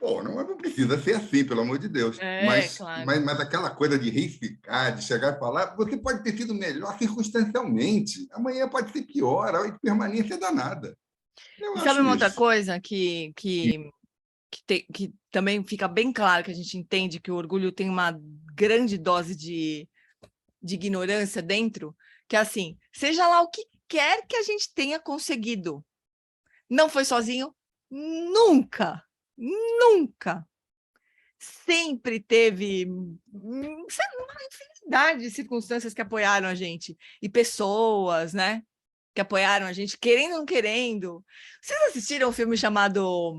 Não precisa ser assim, pelo amor de Deus. Claro. Mas aquela coisa de reificar, de chegar e falar, você pode ter sido melhor circunstancialmente. Amanhã pode ser pior, a impermanência é danada. Sabe uma outra coisa que também fica bem claro, que a gente entende que o orgulho tem uma grande dose de ignorância dentro, que é assim, seja lá o que quer que a gente tenha conseguido, não foi sozinho, nunca. Nunca. Sempre teve uma infinidade de circunstâncias que apoiaram a gente. E pessoas, né? Que apoiaram a gente, querendo ou não querendo. Vocês assistiram um filme chamado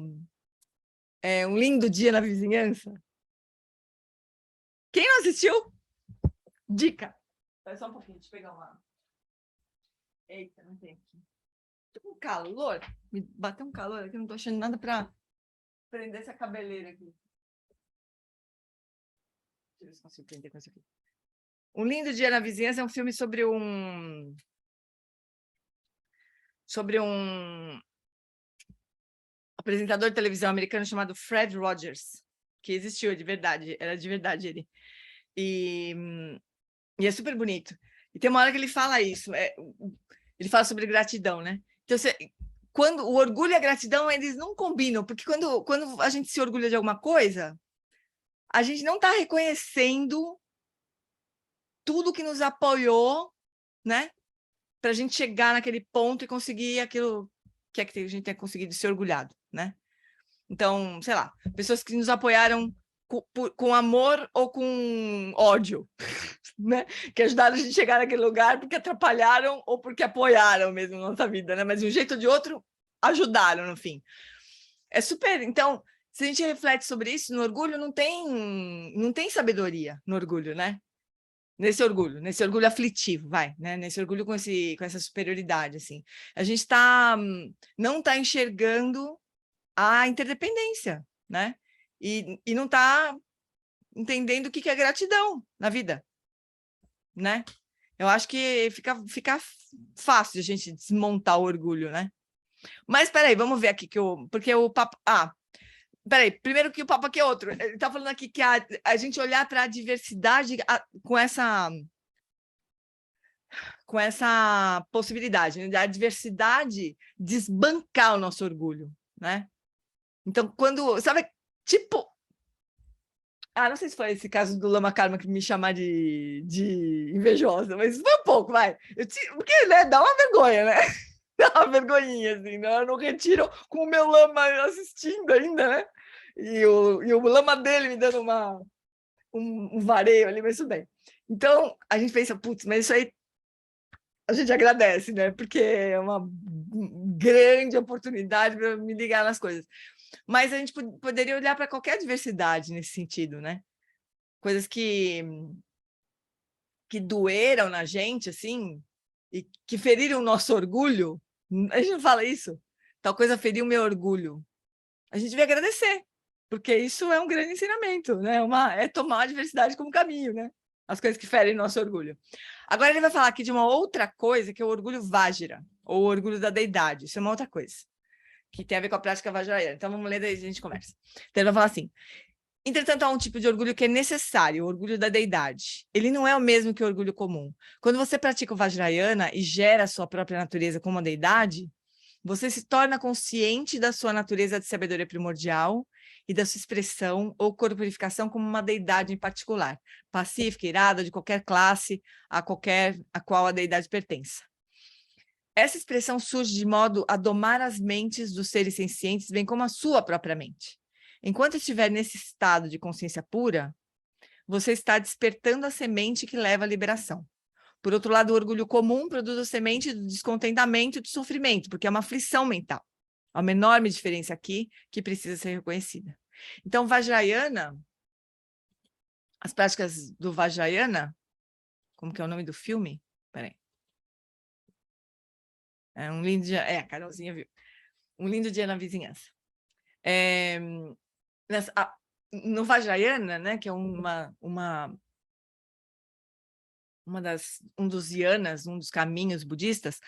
Um Lindo Dia na Vizinhança? Quem não assistiu? Dica. Espera só um pouquinho, deixa eu pegar uma... Eita, não tem aqui. Tô com calor. Me bateu um calor aqui, não tô achando nada para prender essa cabeleira aqui. Deixa eu ver se consigo prender com isso aqui. Um Lindo Dia na Vizinhança é um filme sobre um apresentador de televisão americano chamado Fred Rogers, que existiu de verdade, era de verdade ele. E é super bonito. E tem uma hora que ele fala isso, ele fala sobre gratidão, né? Então, quando o orgulho e a gratidão, eles não combinam, porque quando a gente se orgulha de alguma coisa, a gente não está reconhecendo tudo que nos apoiou, né? Para a gente chegar naquele ponto e conseguir aquilo que a gente tem conseguido ser orgulhado, né? Então, sei lá, pessoas que nos apoiaram com amor ou com ódio, né? Que ajudaram a gente a chegar naquele lugar porque atrapalharam ou porque apoiaram mesmo na nossa vida, né? Mas de um jeito ou de outro, ajudaram, no fim. É super... Então, se a gente reflete sobre isso, no orgulho não tem sabedoria no orgulho, né? Nesse orgulho aflitivo, né? Nesse orgulho com essa superioridade, assim. A gente não está enxergando a interdependência, né? E não está entendendo o que é gratidão na vida, né? Eu acho que fica fácil de a gente desmontar o orgulho, né? Mas, peraí, vamos ver aqui, porque o papo... Peraí, primeiro que o papo aqui é outro. Ele está falando aqui que a gente olhar para a diversidade com essa possibilidade, né? A diversidade desbancar o nosso orgulho, né? Então, sabe, tipo... não sei se foi esse caso do Lama Karma que me chamar de invejosa, mas foi um pouco, vai. Porque, né, dá uma vergonha, né? Dá uma vergonhinha, assim, né? Eu não retiro com o meu lama assistindo ainda, né? E o lama dele me dando um vareio ali, mas tudo bem. Então, a gente pensa, putz, mas isso aí a gente agradece, né? Porque é uma grande oportunidade para me ligar nas coisas. Mas a gente poderia olhar para qualquer diversidade nesse sentido, né? Coisas que doeram na gente, assim, e que feriram o nosso orgulho. A gente não fala isso. Tal coisa feriu o meu orgulho. A gente devia agradecer, porque isso é um grande ensinamento, né? É tomar a diversidade como caminho, né? As coisas que ferem nosso orgulho. Agora ele vai falar aqui de uma outra coisa, que é o orgulho Vajra, ou o orgulho da deidade. Isso é uma outra coisa, que tem a ver com a prática vajrayana. Então, vamos ler, daí a gente conversa. Então, ele vai falar assim: entretanto, há um tipo de orgulho que é necessário, o orgulho da deidade. Ele não é o mesmo que o orgulho comum. Quando você pratica o Vajrayana e gera a sua própria natureza como uma deidade, você se torna consciente da sua natureza de sabedoria primordial e da sua expressão ou corporificação como uma deidade em particular, pacífica, irada, de qualquer classe, a qual a deidade pertença. Essa expressão surge de modo a domar as mentes dos seres sencientes, bem como a sua própria mente. Enquanto estiver nesse estado de consciência pura, você está despertando a semente que leva à liberação. Por outro lado, o orgulho comum produz a semente do descontentamento e do sofrimento, porque é uma aflição mental. Há uma enorme diferença aqui que precisa ser reconhecida. Então, Vajrayana, as práticas do Vajrayana, como que é o nome do filme? Peraí. É um lindo dia... a Carolzinha viu. Um lindo dia na vizinhança. No Vajrayana, né, que é um dos yanas, um dos caminhos budistas,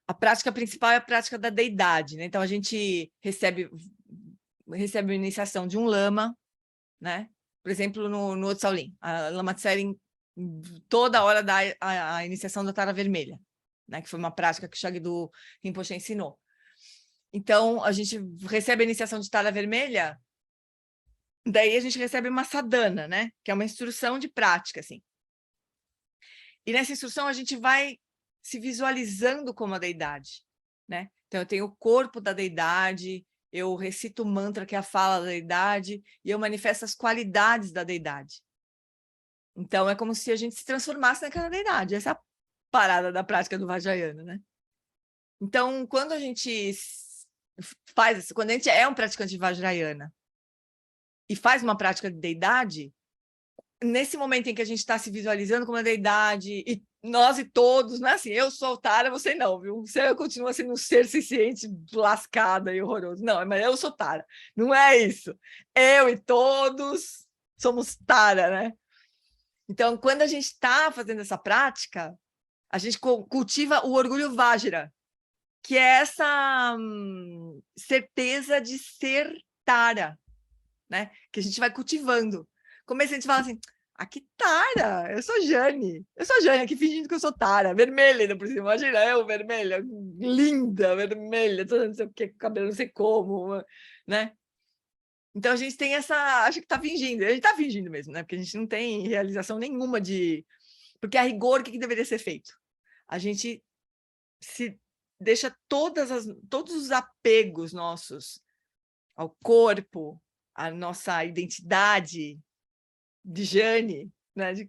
a prática principal é a prática da deidade, né? Então a gente recebe a iniciação de um lama, né? Por exemplo, no Otsaulin, a Lama Tsering toda hora dá a iniciação da Tara Vermelha, né? Que foi uma prática que o Shagdu Rinpoche ensinou. Então a gente recebe a iniciação de Tara Vermelha, daí a gente recebe uma sadhana, né? Que é uma instrução de prática, assim. E nessa instrução a gente vai se visualizando como a deidade, né? Então eu tenho o corpo da deidade, eu recito o mantra que é a fala da deidade e eu manifesto as qualidades da deidade. Então é como se a gente se transformasse naquela deidade. Essa é a parada da prática do Vajrayana, né? Então quando a gente quando a gente é um praticante de Vajrayana e faz uma prática de deidade, nesse momento em que a gente está se visualizando como uma deidade, e nós e todos, não é assim, eu sou Tara, você não, viu? Você continua sendo um ser senciente lascada e horroroso. Não, mas eu sou Tara. Não é isso. Eu e todos somos Tara, né? Então, quando a gente está fazendo essa prática, a gente cultiva o orgulho Vajra, que é essa certeza de ser Tara, né? Que a gente vai cultivando. Começa a gente fala assim, que Tara, eu sou Jane aqui fingindo que eu sou Tara, vermelha ainda por cima, imagina eu vermelha, linda, vermelha, toda não sei o que, cabelo não sei como, né? Então a gente tem acha que tá fingindo, a gente tá fingindo mesmo, né? Porque a gente não tem realização nenhuma porque a rigor, o que deveria ser feito? A gente se deixa todos os apegos nossos ao corpo, à nossa identidade de Jane, né, de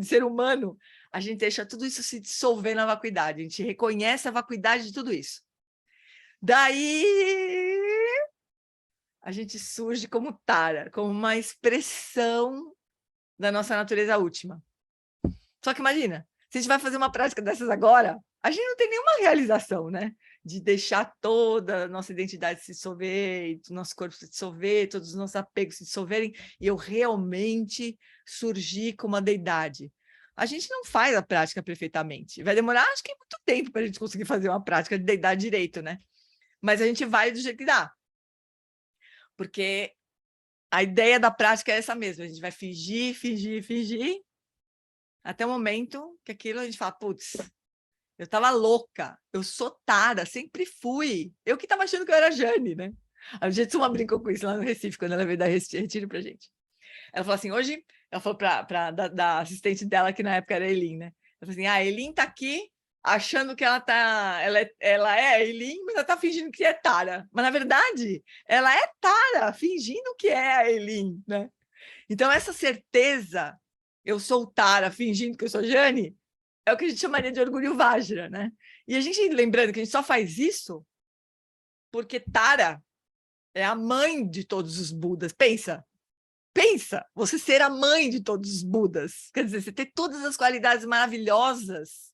ser humano, a gente deixa tudo isso se dissolver na vacuidade, a gente reconhece a vacuidade de tudo isso. Daí a gente surge como Tara, como uma expressão da nossa natureza última. Só que imagina, se a gente vai fazer uma prática dessas agora, a gente não tem nenhuma realização, né? De deixar toda a nossa identidade se dissolver, nosso corpo se dissolver, todos os nossos apegos se dissolverem, e eu realmente surgir como uma deidade. A gente não faz a prática perfeitamente. Vai demorar, acho que, muito tempo para a gente conseguir fazer uma prática de deidade direito, né? Mas a gente vai do jeito que dá. Porque a ideia da prática é essa mesmo. A gente vai fingir, até o momento que aquilo a gente fala, putz, eu estava louca, eu sou Tara, sempre fui. Eu que estava achando que eu era Jane, né? A Jetsuma brincou com isso lá no Recife, quando ela veio dar retiro pra gente. Ela falou assim, hoje, ela falou da assistente dela, que na época era a Elin, né? Ela falou assim, a Elin tá aqui achando que ela é a Elin, mas ela tá fingindo que é Tara. Mas, na verdade, ela é Tara, fingindo que é a Elin, né? Então, essa certeza, eu sou Tara, fingindo que eu sou Jane, é o que a gente chamaria de orgulho Vajra, né? E a gente, lembrando que a gente só faz isso porque Tara é a mãe de todos os Budas. Pensa, você ser a mãe de todos os Budas. Quer dizer, você ter todas as qualidades maravilhosas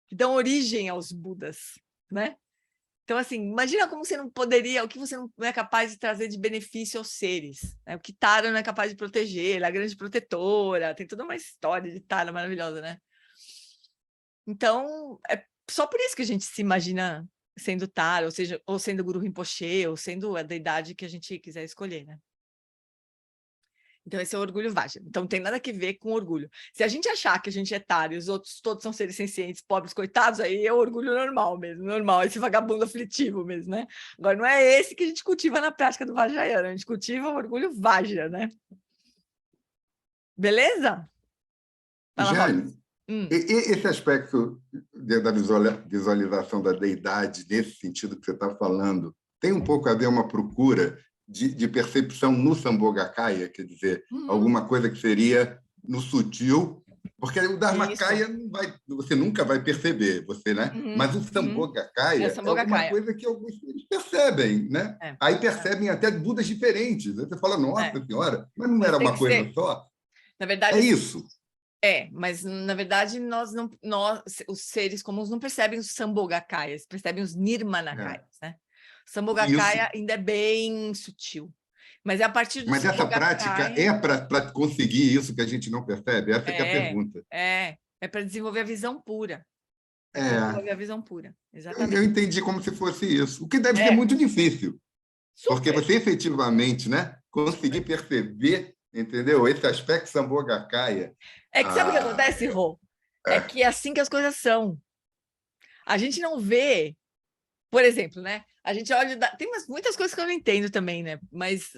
que dão origem aos Budas, né? Então, assim, imagina como você não poderia, o que você não é capaz de trazer de benefício aos seres, né? O que Tara não é capaz de proteger, ela é a grande protetora, tem toda uma história de Tara maravilhosa, né? Então, é só por isso que a gente se imagina sendo Tara, ou sendo Guru Rinpoche, ou sendo a deidade que a gente quiser escolher, né? Então, esse é o orgulho Vajra. Então, não tem nada a ver com orgulho. Se a gente achar que a gente é etário e os outros todos são seres sencientes, pobres, coitados, aí é o orgulho normal mesmo, normal, esse vagabundo aflitivo mesmo, né? Agora, não é esse que a gente cultiva na prática do Vajrayana, a gente cultiva o orgulho Vajra, né? Beleza? Fala, Jane, esse aspecto da visualização da deidade, nesse sentido que você está falando, tem um pouco a ver uma procura de percepção no Sambhogakaya, quer dizer, alguma coisa que seria no sutil, porque o Dharmakaya você nunca vai perceber, né? Mas o Sambhogakaya é alguma coisa que alguns eles percebem, né? Aí percebem até Budas diferentes. Você fala, nossa senhora, mas não era uma coisa só? Na verdade, é isso. Mas na verdade nós, os seres comuns, não percebem os Sambhogakayas, percebem os Nirmanakayas, né? O Sambhogakaya ainda é bem sutil. Mas é a partir do Mas essa prática é para conseguir isso que a gente não percebe? Essa que é a pergunta. É para desenvolver a visão pura. Desenvolver a visão pura, exatamente. Eu entendi como se fosse isso. O que deve ser muito difícil. Super. Porque você efetivamente, né, conseguir perceber, entendeu? Esse aspecto Sambhogakaya. É que sabe o que acontece, Rô? É que é assim que as coisas são. A gente não vê, por exemplo, né? A gente olha... Tem muitas coisas que eu não entendo também, né? Mas,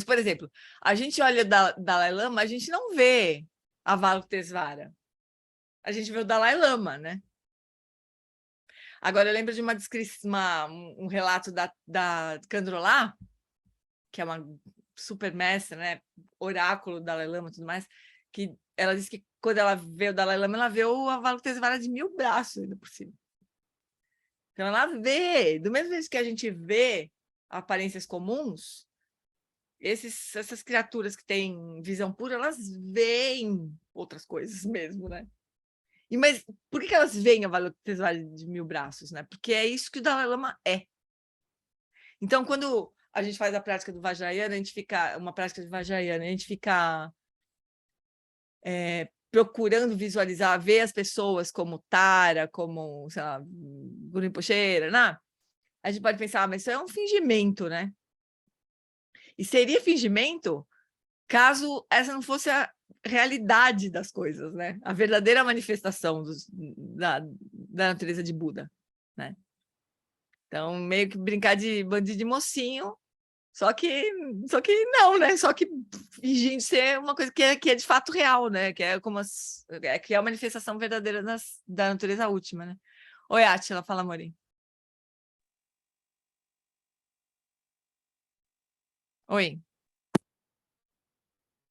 por exemplo, a gente olha o Dalai Lama, a gente não vê Avalokitesvara. A gente vê o Dalai Lama, né? Agora, eu lembro de um relato da Kandrolá, que é uma super mestra, né? Oráculo do Dalai Lama e tudo mais, que ela disse que quando ela vê o Dalai Lama, ela vê o Avalokitesvara de 1000 braços ainda por cima. Então, ela vê, do mesmo jeito que a gente vê aparências comuns, essas criaturas que têm visão pura, elas veem outras coisas mesmo, né? Mas por que elas veem a Avalokitesvara de 1000 braços, né? Porque é isso que o Dalai Lama é. Então, quando a gente faz a prática do Vajrayana, uma prática de Vajrayana, a gente fica procurando visualizar, ver as pessoas como Tara, como, sei lá, Guru Rinpoche, né? A gente pode pensar, mas isso é um fingimento, né? E seria fingimento caso essa não fosse a realidade das coisas, né? A verdadeira manifestação da natureza de Buda, né? Então, meio que brincar de bandido de mocinho, só que não, né? Só que fingindo ser uma coisa que é de fato real, né? Que é como que é a manifestação verdadeira da natureza última, né? Oi, Átila, fala, Amorim. Oi.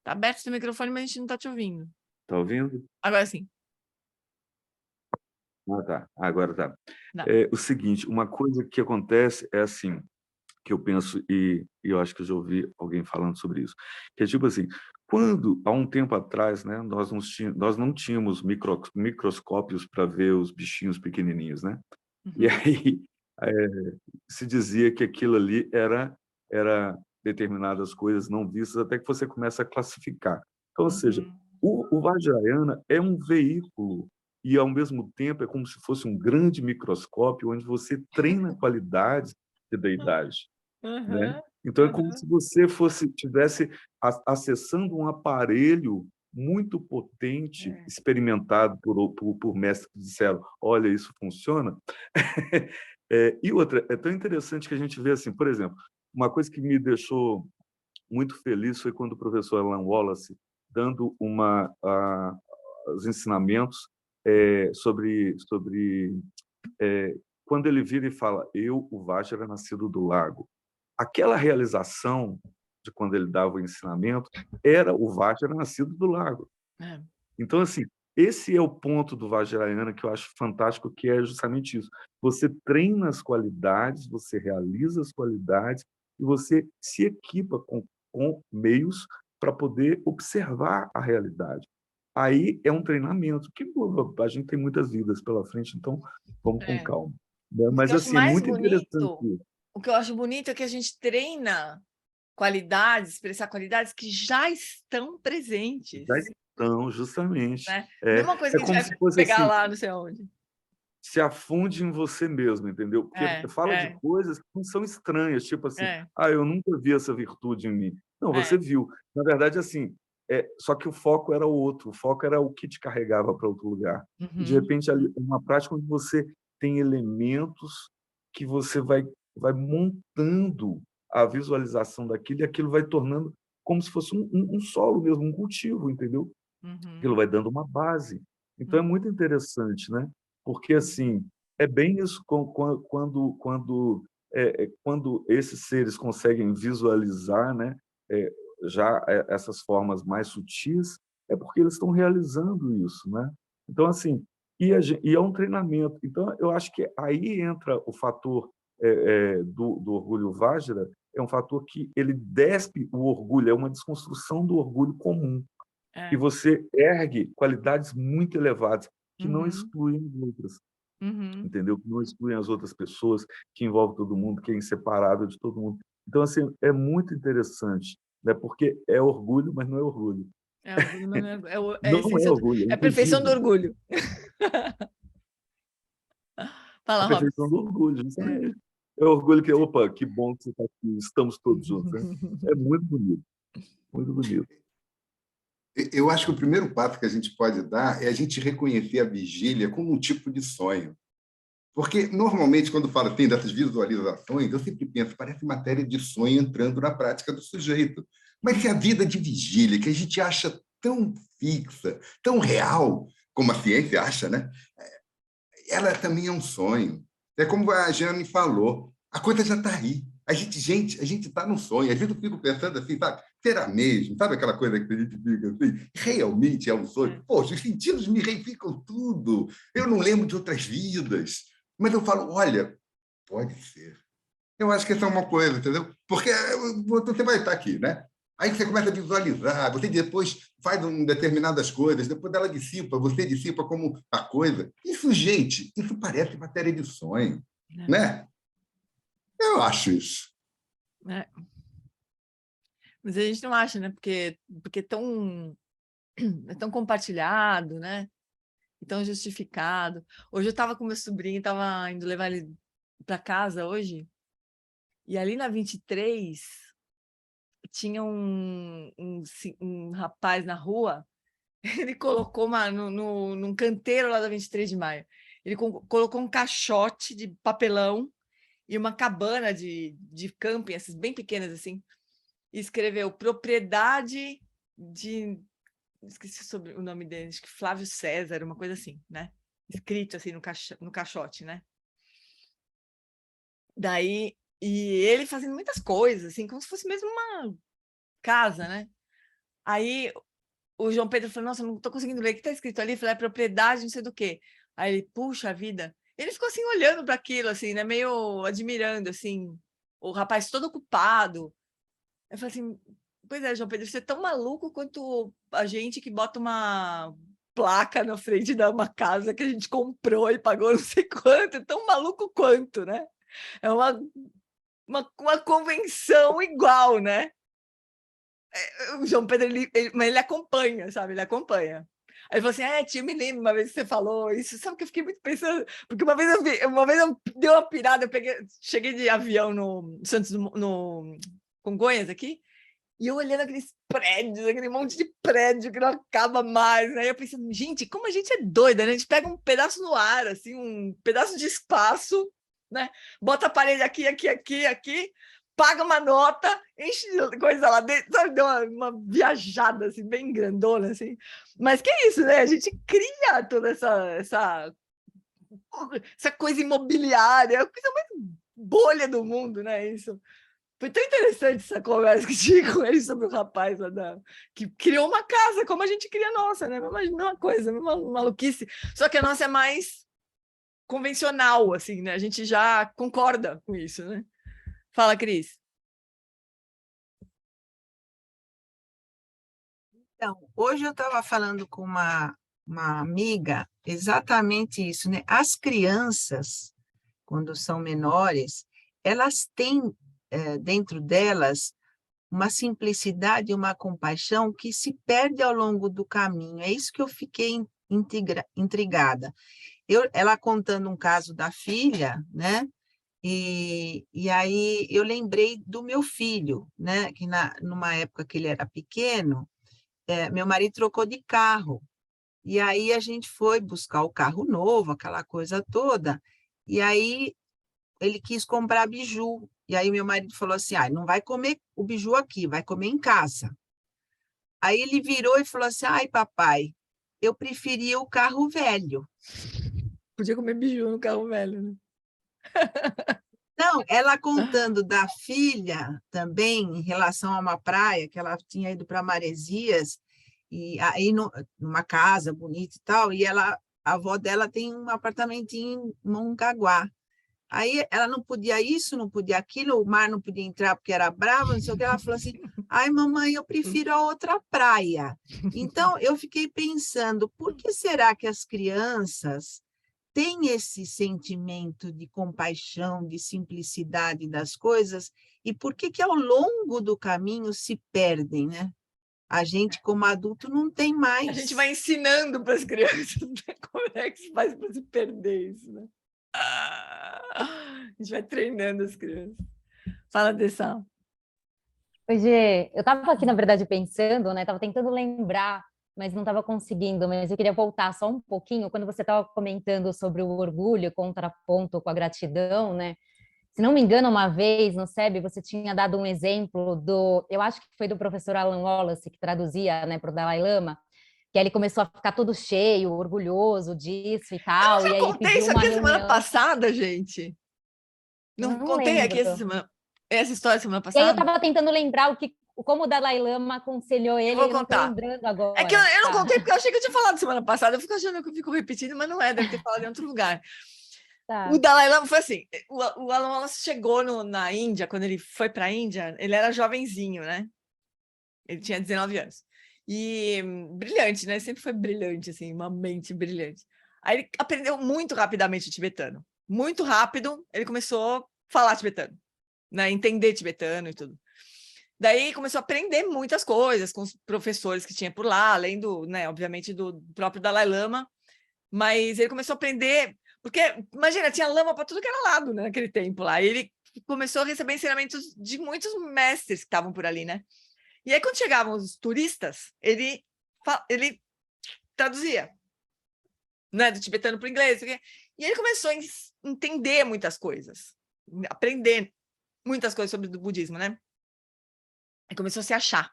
Tá aberto o microfone, mas a gente não tá te ouvindo. Tá ouvindo? Agora sim. Tá. Agora tá. O seguinte, uma coisa que acontece é assim, que eu penso, e eu acho que eu já ouvi alguém falando sobre isso, que é tipo assim, quando, há um tempo atrás, né, nós não tínhamos microscópios para ver os bichinhos pequenininhos, né? E aí se dizia que aquilo ali era determinadas coisas não vistas, até que você começa a classificar. Então, ou seja, o Vajrayana é um veículo e, ao mesmo tempo, é como se fosse um grande microscópio onde você treina qualidades de deidade. Né? Então, é como se você estivesse acessando um aparelho muito potente, experimentado por mestres que disseram, olha, isso funciona. E outra, é tão interessante que a gente vê assim, por exemplo, uma coisa que me deixou muito feliz foi quando o professor Alan Wallace, dando os ensinamentos sobre quando ele vira e fala, o Vajra nascido do lago. Aquela realização de quando ele dava o ensinamento era o Vajra nascido do lago. Então, assim, esse é o ponto do Vajrayana que eu acho fantástico, que é justamente isso. Você treina as qualidades, você realiza as qualidades e você se equipa com meios para poder observar a realidade. Aí é um treinamento, que a gente tem muitas vidas pela frente, então vamos com calma. Mas, assim, é muito interessante isso. O que eu acho bonito é que a gente treina qualidades, expressar qualidades que já estão presentes. Já estão, justamente. Né? Não é uma coisa que a gente vai pegar assim, lá, não sei onde. Se afunde em você mesmo, entendeu? Porque fala de coisas que não são estranhas, tipo assim, eu nunca vi essa virtude em mim. Não, você viu. Na verdade, assim, só que o foco era outro, o foco era o que te carregava para outro lugar. E, de repente, ali, uma prática onde você tem elementos que você vai montando a visualização daquilo, e aquilo vai tornando como se fosse um solo mesmo, um cultivo, entendeu? Aquilo vai dando uma base. Então, é muito interessante, né? Porque, assim, é bem isso quando esses seres conseguem visualizar, né, já essas formas mais sutis, é porque eles estão realizando isso, né? Então, assim, e é um treinamento. Então, eu acho que aí entra o fator do orgulho Vajra, é um fator que ele despe o orgulho, é uma desconstrução do orgulho comum. E você ergue qualidades muito elevadas, que não excluem as outras, entendeu? Que não excluem as outras pessoas, que envolvem todo mundo, que é inseparável de todo mundo. Então, assim, é muito interessante, né? Porque é orgulho, mas não é orgulho. Orgulho, mas Não é orgulho, é a perfeição do orgulho. Fala, a perfeição do orgulho, justamente. É orgulho que, opa, que bom que você está aqui, estamos todos juntos, né? É muito bonito, muito bonito. Eu acho que o primeiro passo que a gente pode dar é a gente reconhecer a vigília como um tipo de sonho. Porque, normalmente, quando falo assim, dessas visualizações, eu sempre penso, parece matéria de sonho entrando na prática do sujeito. Mas se a vida de vigília, que a gente acha tão fixa, tão real, como a ciência acha, né? Ela também é um sonho. É como a Jane falou, a coisa já está aí. A gente está num sonho. Às vezes eu fico pensando assim, sabe? Será mesmo? Sabe aquela coisa que a gente fica assim? Realmente é um sonho? Poxa, os sentidos me reificam tudo. Eu não lembro de outras vidas. Mas eu falo, olha, pode ser. Eu acho que essa é uma coisa, entendeu? Porque você vai estar aqui, né? Aí você começa a visualizar, você depois faz determinadas coisas, depois ela dissipa, você dissipa como a coisa. Isso, gente, isso parece matéria de sonho, né? Eu acho isso. Mas a gente não acha, né? Porque é tão compartilhado, né? E tão justificado. Hoje eu estava com meu sobrinho, estava indo levar ele para casa hoje, e ali na 23 tinha um rapaz na rua, ele colocou num canteiro lá da 23 de maio, ele colocou um caixote de papelão e uma cabana de camping, essas bem pequenas assim, e escreveu propriedade de... Esqueci sobre o nome dele, acho que Flávio César, uma coisa assim, né? Escrito assim no caixote, né? Daí, e ele fazendo muitas coisas, assim, como se fosse mesmo uma casa, né? Aí o João Pedro falou, nossa, não estou conseguindo ler, o que está escrito ali? Eu falei, é propriedade, não sei do quê. Aí ele, puxa vida. Ele ficou assim, olhando para aquilo, assim, né? Meio admirando, assim, o rapaz todo ocupado. Eu falei assim, pois é, João Pedro, você é tão maluco quanto a gente que bota uma placa na frente de uma casa que a gente comprou e pagou não sei quanto, é tão maluco quanto, né? É uma convenção igual, né? O João Pedro, mas ele acompanha, sabe? Ele acompanha. Aí ele falou assim, tio, me lembro uma vez que você falou isso, sabe que eu fiquei muito pensando, porque uma vez eu dei uma pirada, cheguei de avião no Santos, no Congonhas aqui, e eu olhando aqueles prédios, aquele monte de prédio que não acaba mais, né? Eu pensando, gente, como a gente é doida, né? A gente pega um pedaço no ar, assim, um pedaço de espaço, né? Bota a parede aqui, paga uma nota, enche de coisa lá dentro, sabe? Deu uma viajada, assim, bem grandona, assim. Mas que é isso, né? A gente cria toda essa coisa imobiliária, a coisa mais bolha do mundo, né? Isso. Foi tão interessante essa conversa que tive com ele sobre o rapaz lá que criou uma casa, como a gente cria a nossa, né? Mesma coisa, mesma maluquice. Só que a nossa é mais convencional, assim, né? A gente já concorda com isso, né? Fala, Cris. Então, hoje eu estava falando com uma amiga exatamente isso, né? As crianças, quando são menores, elas têm dentro delas uma simplicidade e uma compaixão que se perde ao longo do caminho. É isso que eu fiquei intrigada. Ela contando um caso da filha, né? E aí eu lembrei do meu filho, né? Que numa época que ele era pequeno, meu marido trocou de carro. E aí a gente foi buscar o carro novo, aquela coisa toda. E aí ele quis comprar biju. E aí meu marido falou assim, não vai comer o biju aqui, vai comer em casa. Aí ele virou e falou assim, ai, papai, eu preferia o carro velho. Podia comer biju no carro velho, né? Não, ela contando da filha também, em relação a uma praia, que ela tinha ido para Maresias, e aí numa casa bonita e tal, e a avó dela tem um apartamentinho em Mongaguá. Aí ela não podia isso, não podia aquilo, o mar não podia entrar porque era brava, não sei o que. Ela falou assim, ai, mamãe, eu prefiro a outra praia. Então, eu fiquei pensando, por que será que as crianças têm esse sentimento de compaixão, de simplicidade das coisas, e por que ao longo do caminho se perdem, né? A gente, como adulto, não tem mais. A gente vai ensinando para as crianças, né? Como é que se faz para se perder isso, né? A gente vai treinando as crianças. Fala, Dessal. Oi, Gê, eu estava aqui, na verdade, pensando, né? Estava tentando lembrar, mas não estava conseguindo, mas eu queria voltar só um pouquinho, quando você estava comentando sobre o orgulho, contraponto com a gratidão, né? Se não me engano, uma vez no SEB, você tinha dado um exemplo eu acho que foi do professor Alan Wallace, que traduzia, né, para o Dalai Lama, que aí ele começou a ficar todo cheio, orgulhoso disso e tal, Eu e aí contei pediu isso uma aqui reunião. Semana passada, gente. Não contei lembro. aqui essa história semana E passada? aí eu estava tentando lembrar como o Dalai Lama aconselhou ele, eu não estou lembrando agora. É que eu não contei porque eu achei que eu tinha falado semana passada, eu fico achando que eu fico repetindo, mas não é, deve ter falado em outro lugar. Tá. O Dalai Lama foi assim, o Alan Wallace chegou na Índia, quando ele foi para a Índia, ele era jovenzinho, né? Ele tinha 19 anos. E brilhante, né? Sempre foi brilhante, assim, uma mente brilhante. Aí ele aprendeu muito rapidamente o tibetano. Muito rápido, ele começou a falar tibetano, né? Entender tibetano e tudo. Daí começou a aprender muitas coisas com os professores que tinha por lá, além do, né, obviamente, do próprio Dalai Lama. Mas ele começou a aprender, porque, imagina, tinha lama para tudo que era lado, né, naquele tempo lá. E ele começou a receber ensinamentos de muitos mestres que estavam por ali, né? E aí, quando chegavam os turistas, ele traduzia, né, do tibetano para o inglês. E ele começou a entender muitas coisas, aprender muitas coisas sobre o budismo, né? E começou a se achar.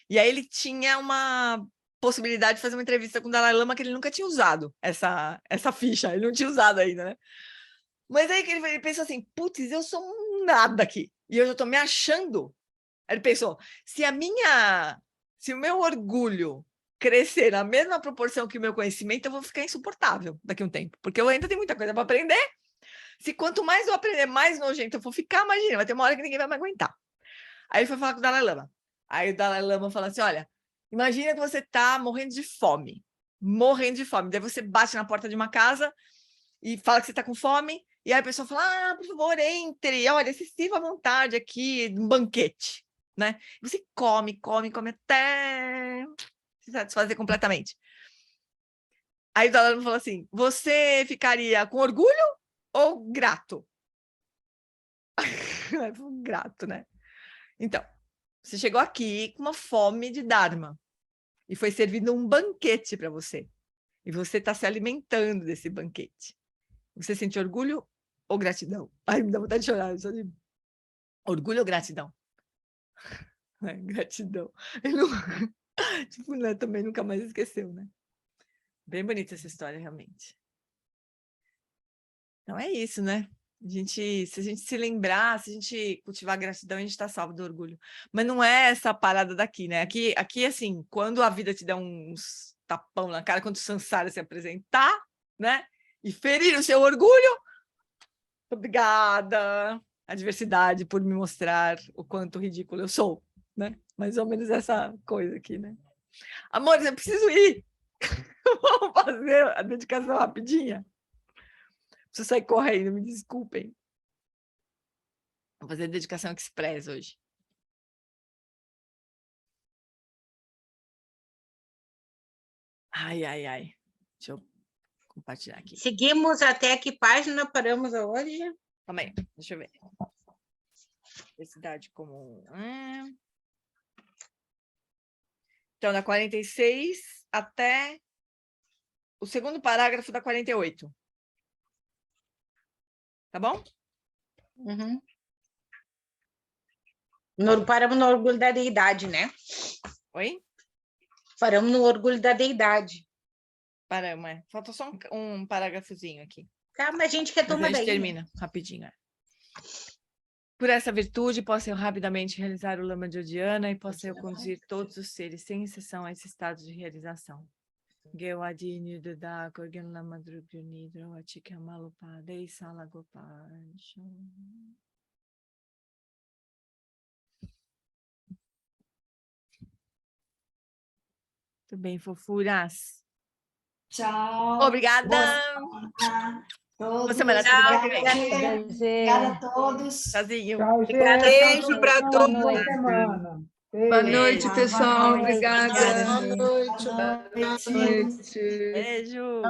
E aí ele tinha uma possibilidade de fazer uma entrevista com o Dalai Lama que ele nunca tinha usado, essa ficha, ele não tinha usado ainda, né? Mas aí que ele pensou assim, putz, eu sou um nada aqui, e eu já estou me achando. Aí ele pensou, se o meu orgulho crescer na mesma proporção que o meu conhecimento, eu vou ficar insuportável daqui a um tempo, porque eu ainda tenho muita coisa para aprender. Se quanto mais eu aprender, mais nojento eu vou ficar, imagina, vai ter uma hora que ninguém vai me aguentar. Aí ele foi falar com o Dalai Lama. Aí o Dalai Lama falou assim, olha, imagina que você está morrendo de fome. Daí você bate na porta de uma casa e fala que você está com fome, e aí a pessoa fala, por favor, entre, olha, se sirva à vontade aqui, um banquete, né? E você come até se satisfazer completamente. Aí o Dalai Lama falou assim, você ficaria com orgulho ou grato? Grato, né? Então, você chegou aqui com uma fome de Dharma e foi servido um banquete para você. E você está se alimentando desse banquete. Você sente orgulho ou gratidão? Ai, me dá vontade de chorar. Só de... Orgulho ou gratidão? Gratidão. Ele não... tipo, né, também nunca mais esqueceu, né? Bem bonita essa história, realmente. Então é isso, né? Se a gente se lembrar, se a gente cultivar a gratidão, a gente está salvo do orgulho. Mas não é essa parada daqui, né? Aqui, assim, quando a vida te dá uns tapão na cara, quando o Sansara se apresentar, né? E ferir o seu orgulho, obrigada, adversidade, por me mostrar o quanto ridículo eu sou, né? Mais ou menos essa coisa aqui, né? Amores, eu preciso ir. Vamos fazer a dedicação rapidinha. Preciso sair correndo, me desculpem. Vou fazer a dedicação express hoje. Ai. Deixa eu compartilhar aqui. Seguimos até que página paramos hoje? Calma aí, deixa eu ver. Necessidade comum. Então, da 46 até o segundo parágrafo da 48. Tá bom? Uhum. Paramos no orgulho da deidade, né? Oi? Paramos no orgulho da deidade. Paramos, é. Falta só um parágrafozinho aqui. Calma, a gente retoma Mas a gente daí. termina rapidinho. Por essa virtude, posso eu rapidamente realizar o Lama Jodiana e posso eu conduzir todos os seres, sem exceção, a esse estado de realização. Gewadi Dada Korgan Lama Drugyunidro Achika Malupa Dei Salagopa. Tudo bem, fofuras? Tchau. Obrigada. Boa semana. Obrigada a todos. Tchauzinho. Tchau, gente. Beijo para Boa todos. semana. Boa noite, Boa pessoal. noite. Obrigada. Boa noite. Boa noite. Beijo.